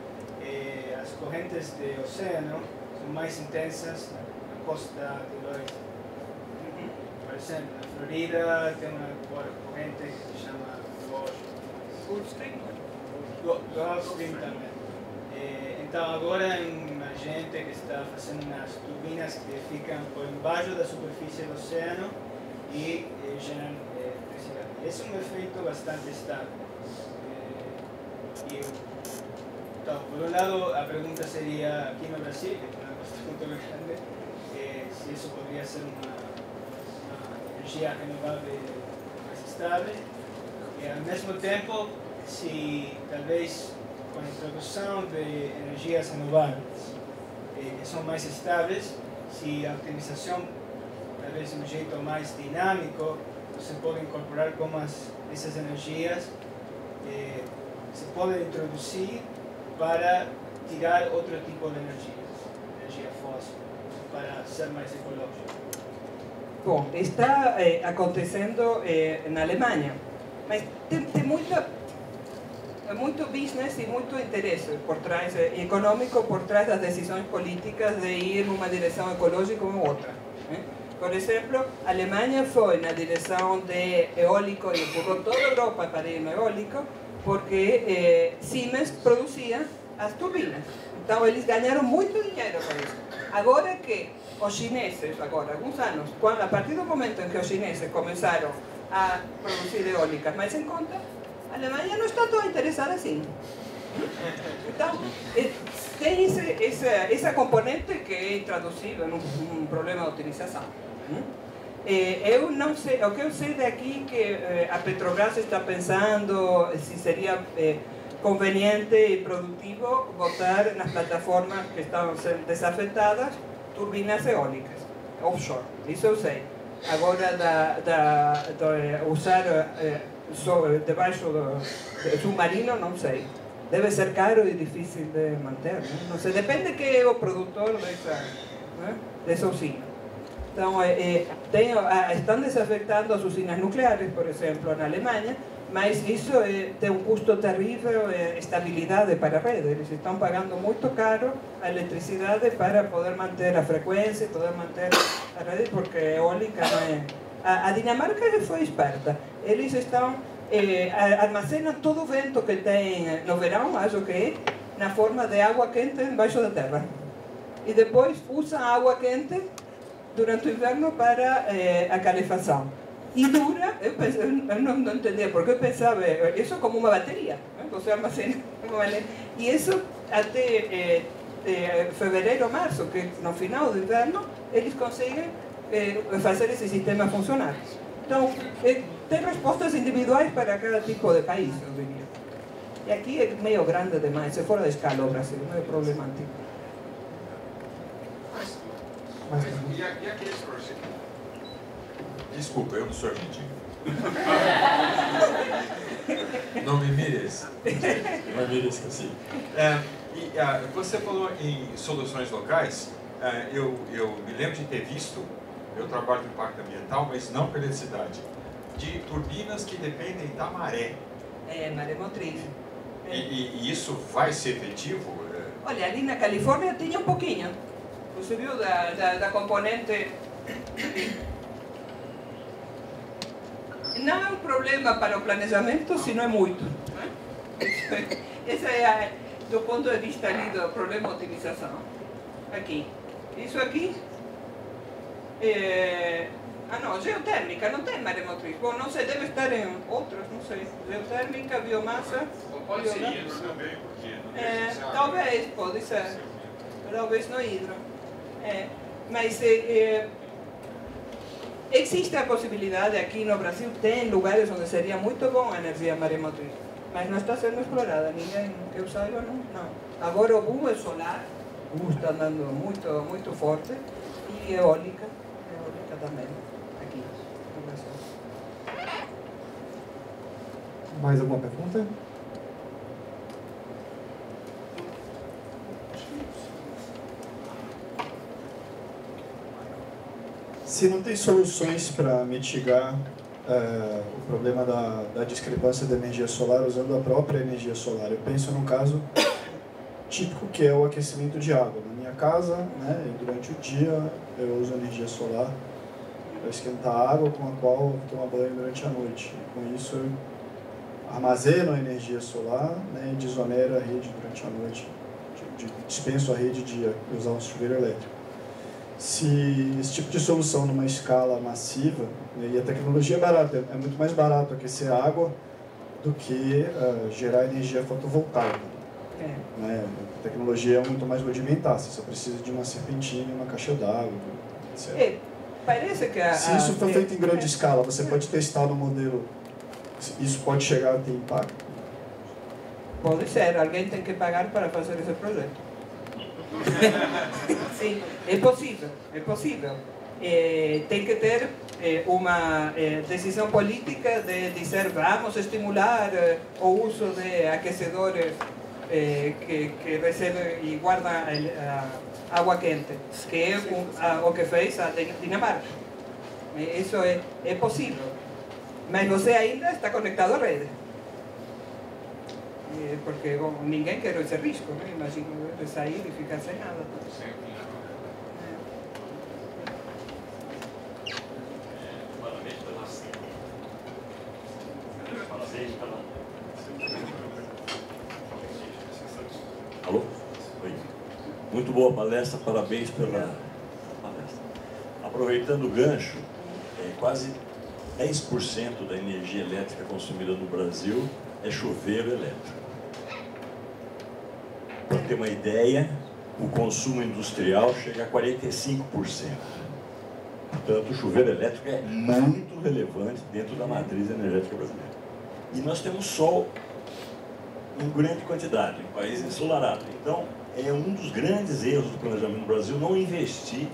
as correntes do oceano são mais intensas na costa do oeste. Por exemplo, na Florida tem uma corrente que se chama Gulf Stream. Gulf Stream também. Então, agora é uma gente que está fazendo umas turbinas que ficam por embaixo da superfície do oceano e geram eletricidade. Esse é um efeito bastante estável. Então, por um lado, a pergunta seria, aqui no Brasil, que é uma costa muito grande, se isso poderia ser uma energia renovável mais estável. E, ao mesmo tempo, se talvez com a introdução de energias renováveis que são mais estáveis, se a optimização talvez de um jeito mais dinâmico, você pode incorporar como essas energias se podem introduzir para tirar outro tipo de energia fóssil, para ser mais ecológico. Bom, está acontecendo na Alemanha, mas tem muito business e muito interesse por trás, econômico por trás das decisões políticas de ir numa direção ecológica ou outra. Por exemplo, a Alemanha foi na direção de eólico e empurrou toda a Europa para ir no eólico porque Siemens produzia as turbinas. Então eles ganharam muito dinheiro com isso. Agora que os chineses, agora alguns anos, a partir do momento em que os chineses começaram a produzir eólicas mais em conta, a Alemanha não está tão interessada assim. Então, tem essa componente que é intraduzível num problema de utilização. Eu não sei, o que eu sei daqui que a Petrobras está pensando se seria conveniente e produtivo botar nas plataformas que estão sendo desafetadas turbinas eólicas, offshore, isso eu sei. Agora, de usar debaixo do submarino, não sei. Deve ser caro e difícil de manter, não sei, depende de quem é o produtor dessa usina. Então, estão desafetando as usinas nucleares, por exemplo, na Alemanha, mas isso tem um custo terrível, estabilidade para a rede. Eles estão pagando muito caro a eletricidade para poder manter a frequência, poder manter a rede, porque a eólica não é... A Dinamarca foi esperta. Eles estão... armazenam todo o vento que tem no verão, acho que é, na forma de água quente embaixo da terra. E depois usam a água quente durante o inverno para a calefação. E dura, eu não entendia, porque eu pensava, isso como uma bateria, você armazena uma bateria. E isso até fevereiro, março, que no final do inverno, eles conseguem fazer esse sistema funcionar. Então, tem respostas individuais para cada tipo de país, eu diria. E aqui é meio grande demais, é fora de escala o Brasil, meio problemático. E aqueles projetos? Desculpa, eu não sou argentino. Não me mereça. Não me mereça, sim. Você falou em soluções locais. eu me lembro de ter visto, eu trabalho no impacto ambiental, mas não com eletricidade, de turbinas que dependem da maré. É, maremotriz. E isso vai ser efetivo? Olha, ali na Califórnia tinha um pouquinho. Você viu da componente... Não é um problema para o planejamento, se não é muito. Esse é, do ponto de vista ali do problema de otimização. Aqui. Isso aqui... Ah não, geotérmica, não tem maremotriz. Bom, não sei, deve estar em outras, não sei. Geotérmica, biomassa... Pode ser hidro também, porque não deixa de ser água. Talvez, pode ser. Talvez no hidro. Mas existe a possibilidade, aqui no Brasil tem lugares onde seria muito bom a energia maremotriz, mas não está sendo explorada, ninguém que eu saiba não. Agora o boom é solar, o boom está andando muito forte, e eólica também, aqui no Brasil. Mais alguma pergunta? Se não tem soluções para mitigar o problema da discrepância da energia solar usando a própria energia solar, eu penso num caso típico que é o aquecimento de água. Na minha casa, né, durante o dia, eu uso energia solar para esquentar a água com a qual eu tomo banho durante a noite. E com isso eu armazeno a energia solar, né, e desonero a rede durante a noite, dispenso a rede de usar um chuveiro elétrico. Se esse tipo de solução numa escala massiva, né, e a tecnologia é barata, é muito mais barato aquecer a água do que gerar energia fotovoltaica. Né? A tecnologia é muito mais rudimentar, você só precisa de uma serpentina, uma caixa d'água, etc. Parece que se isso for feito em grande escala, você pode testar no modelo, isso pode chegar a ter impacto? Pode ser, alguém tem que pagar para fazer esse projeto. Sim, é possível, é possível. Tem que ter uma decisão política de dizer vamos estimular o uso de aquecedores que recebem e guardam água quente, que é o que fez a Dinamarca. Isso é possível, mas você ainda está conectado à rede. Porque bom, ninguém quer esse risco, né? Imagina de sair e ficar sem nada. Parabéns pela... Alô? Oi. Muito boa palestra, parabéns pela palestra. Aproveitando o gancho, quase 10% da energia elétrica consumida no Brasil é chuveiro elétrico. Para ter uma ideia, o consumo industrial chega a 45%. Portanto, o chuveiro elétrico é muito relevante dentro da matriz energética brasileira. E nós temos sol em grande quantidade, em país ensolarado. Então, é um dos grandes erros do planejamento no Brasil não investir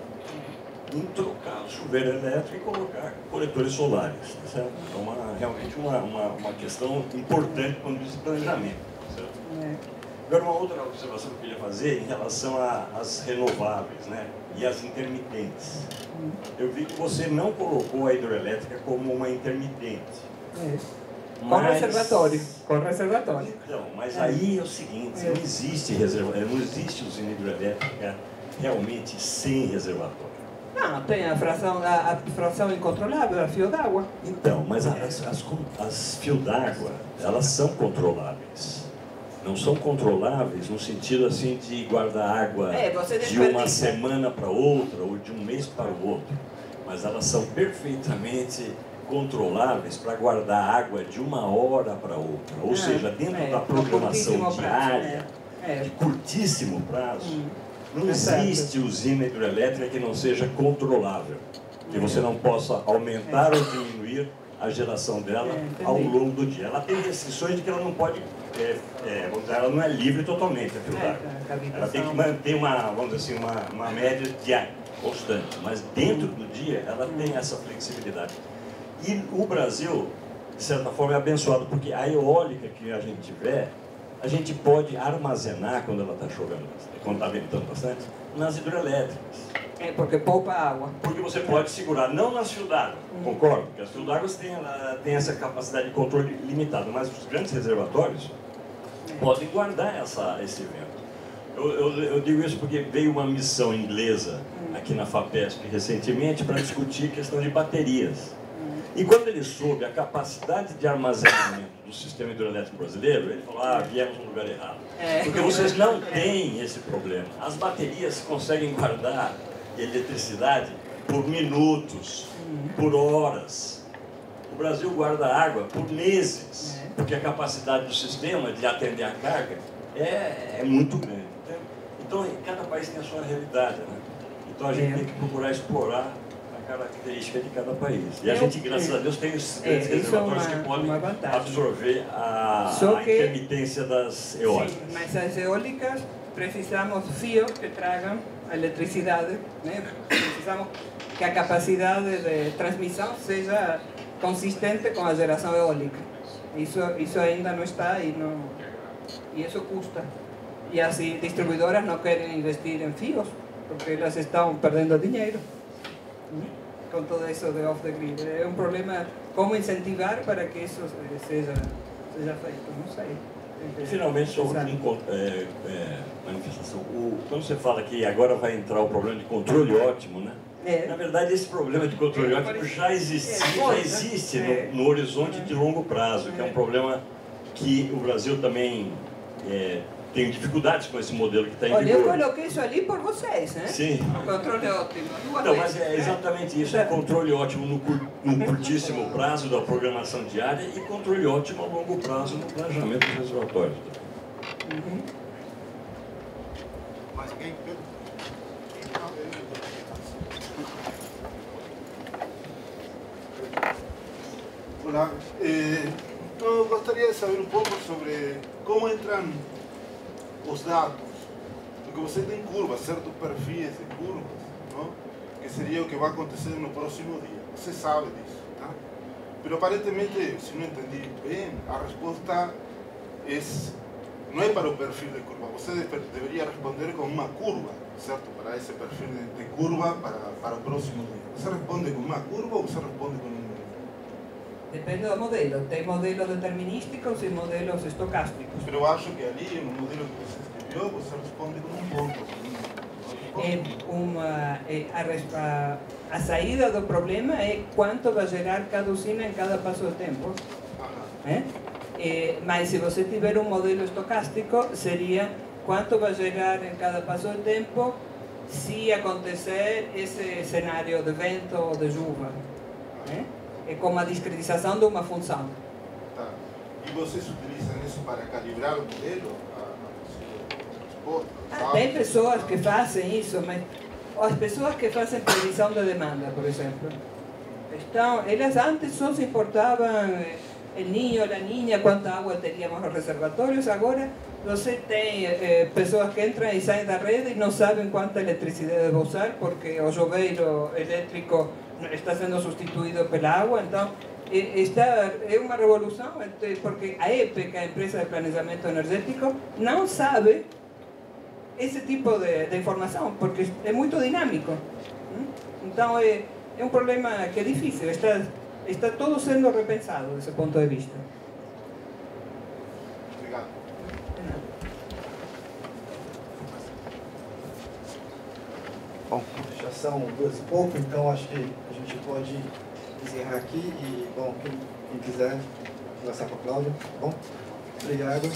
em trocar o chuveiro elétrico e colocar coletores solares. Certo? É realmente uma questão importante quando diz planejamento. Certo? Agora, uma outra observação que eu queria fazer em relação às renováveis, né, e às intermitentes. Eu vi que você não colocou a hidroelétrica como uma intermitente. Com reservatório. Com reservatório. Então, mas aí é o seguinte, não existe usina hidroelétrica realmente sem reservatório. Não, tem a fração incontrolável, a fio d'água. Então, mas as fios d'água, elas são controláveis. Não são controláveis no sentido assim de guardar água de uma semana para outra ou de um mês para o outro. Mas elas são perfeitamente controláveis para guardar água de uma hora para outra. Ou seja, dentro da programação diária, de curtíssimo prazo, não existe usina hidrelétrica que não seja controlável. Que você não possa aumentar ou diminuir a geração dela ao longo do dia. Ela tem restrições de que ela não pode, vamos dizer, ela não é livre totalmente, a fio d'água. Ela tem que manter vamos dizer assim, uma média diária, constante, mas dentro do dia ela tem essa flexibilidade. E o Brasil, de certa forma, é abençoado, porque a eólica que a gente tiver, a gente pode armazenar quando ela está chovendo, quando está ventando bastante, nas hidrelétricas. É porque poupa água. Porque você pode segurar, não nas fios d'água, concordo, porque as fios d'água têm essa capacidade de controle limitada, mas os grandes reservatórios podem guardar esse vento. Eu digo isso porque veio uma missão inglesa aqui na FAPESP recentemente para discutir questão de baterias. E quando ele soube a capacidade de armazenamento do sistema hidrelétrico brasileiro, ele falou, viemos no lugar errado. Porque vocês não têm esse problema. As baterias conseguem guardar eletricidade por minutos, por horas. O Brasil guarda água por meses, porque a capacidade do sistema de atender a carga é muito grande. Então, cada país tem a sua realidade, né? Então, a gente tem que procurar explorar a característica de cada país. E a gente, graças a Deus, tem os grandes reservatórios que podem absorver a intermitência das eólicas. Sim, mas as eólicas precisamos fios que tragam a eletricidade, né? Precisamos que a capacidade de transmissão seja consistente com a geração eólica. Isso ainda não está e isso custa. E as distribuidoras não querem investir em fios porque elas estão perdendo dinheiro com todo isso de off-the-grid. É um problema como incentivar para que isso seja feito, não sei. E finalmente, sobre manifestação, quando você fala que agora vai entrar o problema de controle ótimo, né? Na verdade, esse problema de controle ótimo já existe no horizonte de longo prazo, que é um problema que o Brasil também tem dificuldades com esse modelo que está em vigor. Eu coloquei isso ali por vocês, né? Sim. O controle ótimo. Não, mas é exatamente isso, é controle ótimo no curtíssimo prazo da programação diária e controle ótimo a longo prazo no planejamento dos reservatórios. Mais alguém? Olá, eu gostaria de saber um pouco sobre como entram os dados, porque você tem curvas, certos perfis de curvas, não? Que seria o que vai acontecer no próximo dia. Você sabe disso, tá? Mas aparentemente, se não entendi bem, a resposta não é para o perfil de curva. Você deveria responder com uma curva, certo? Para esse perfil de curva para o próximo dia. Você responde com uma curva ou você responde com um número? Depende do modelo. Tem modelos determinísticos e modelos estocásticos. Mas eu acho que ali, no modelo que você escreveu, você responde com um ponto. A saída do problema é quanto vai gerar cada usina em cada passo do tempo. Mas se você tiver um modelo estocástico, seria quanto vai gerar em cada passo do tempo se acontecer esse cenário de vento ou de chuva. É como a discretização de uma função. Tá. E vocês utilizam isso para calibrar o modelo? Tem pessoas que fazem isso, mas as pessoas que fazem previsão da demanda, por exemplo, elas antes só se importavam o ninho, a niña, quanta água teríamos nos reservatórios. Agora você tem pessoas que entram e saem da rede e não sabem quanta eletricidade vão usar porque o chuveiro elétrico está sendo substituído pela água. Então é uma revolução, porque a EPEC, a empresa de planejamento energético, não sabe esse tipo de informação, porque é muito dinâmico. Então é um problema que é difícil, está todo sendo repensado desse ponto de vista. Obrigado. Bom, já são 2h pouco, então acho que a gente pode encerrar aqui e, bom, quem quiser conversar com a Cláudia, bom, obrigado.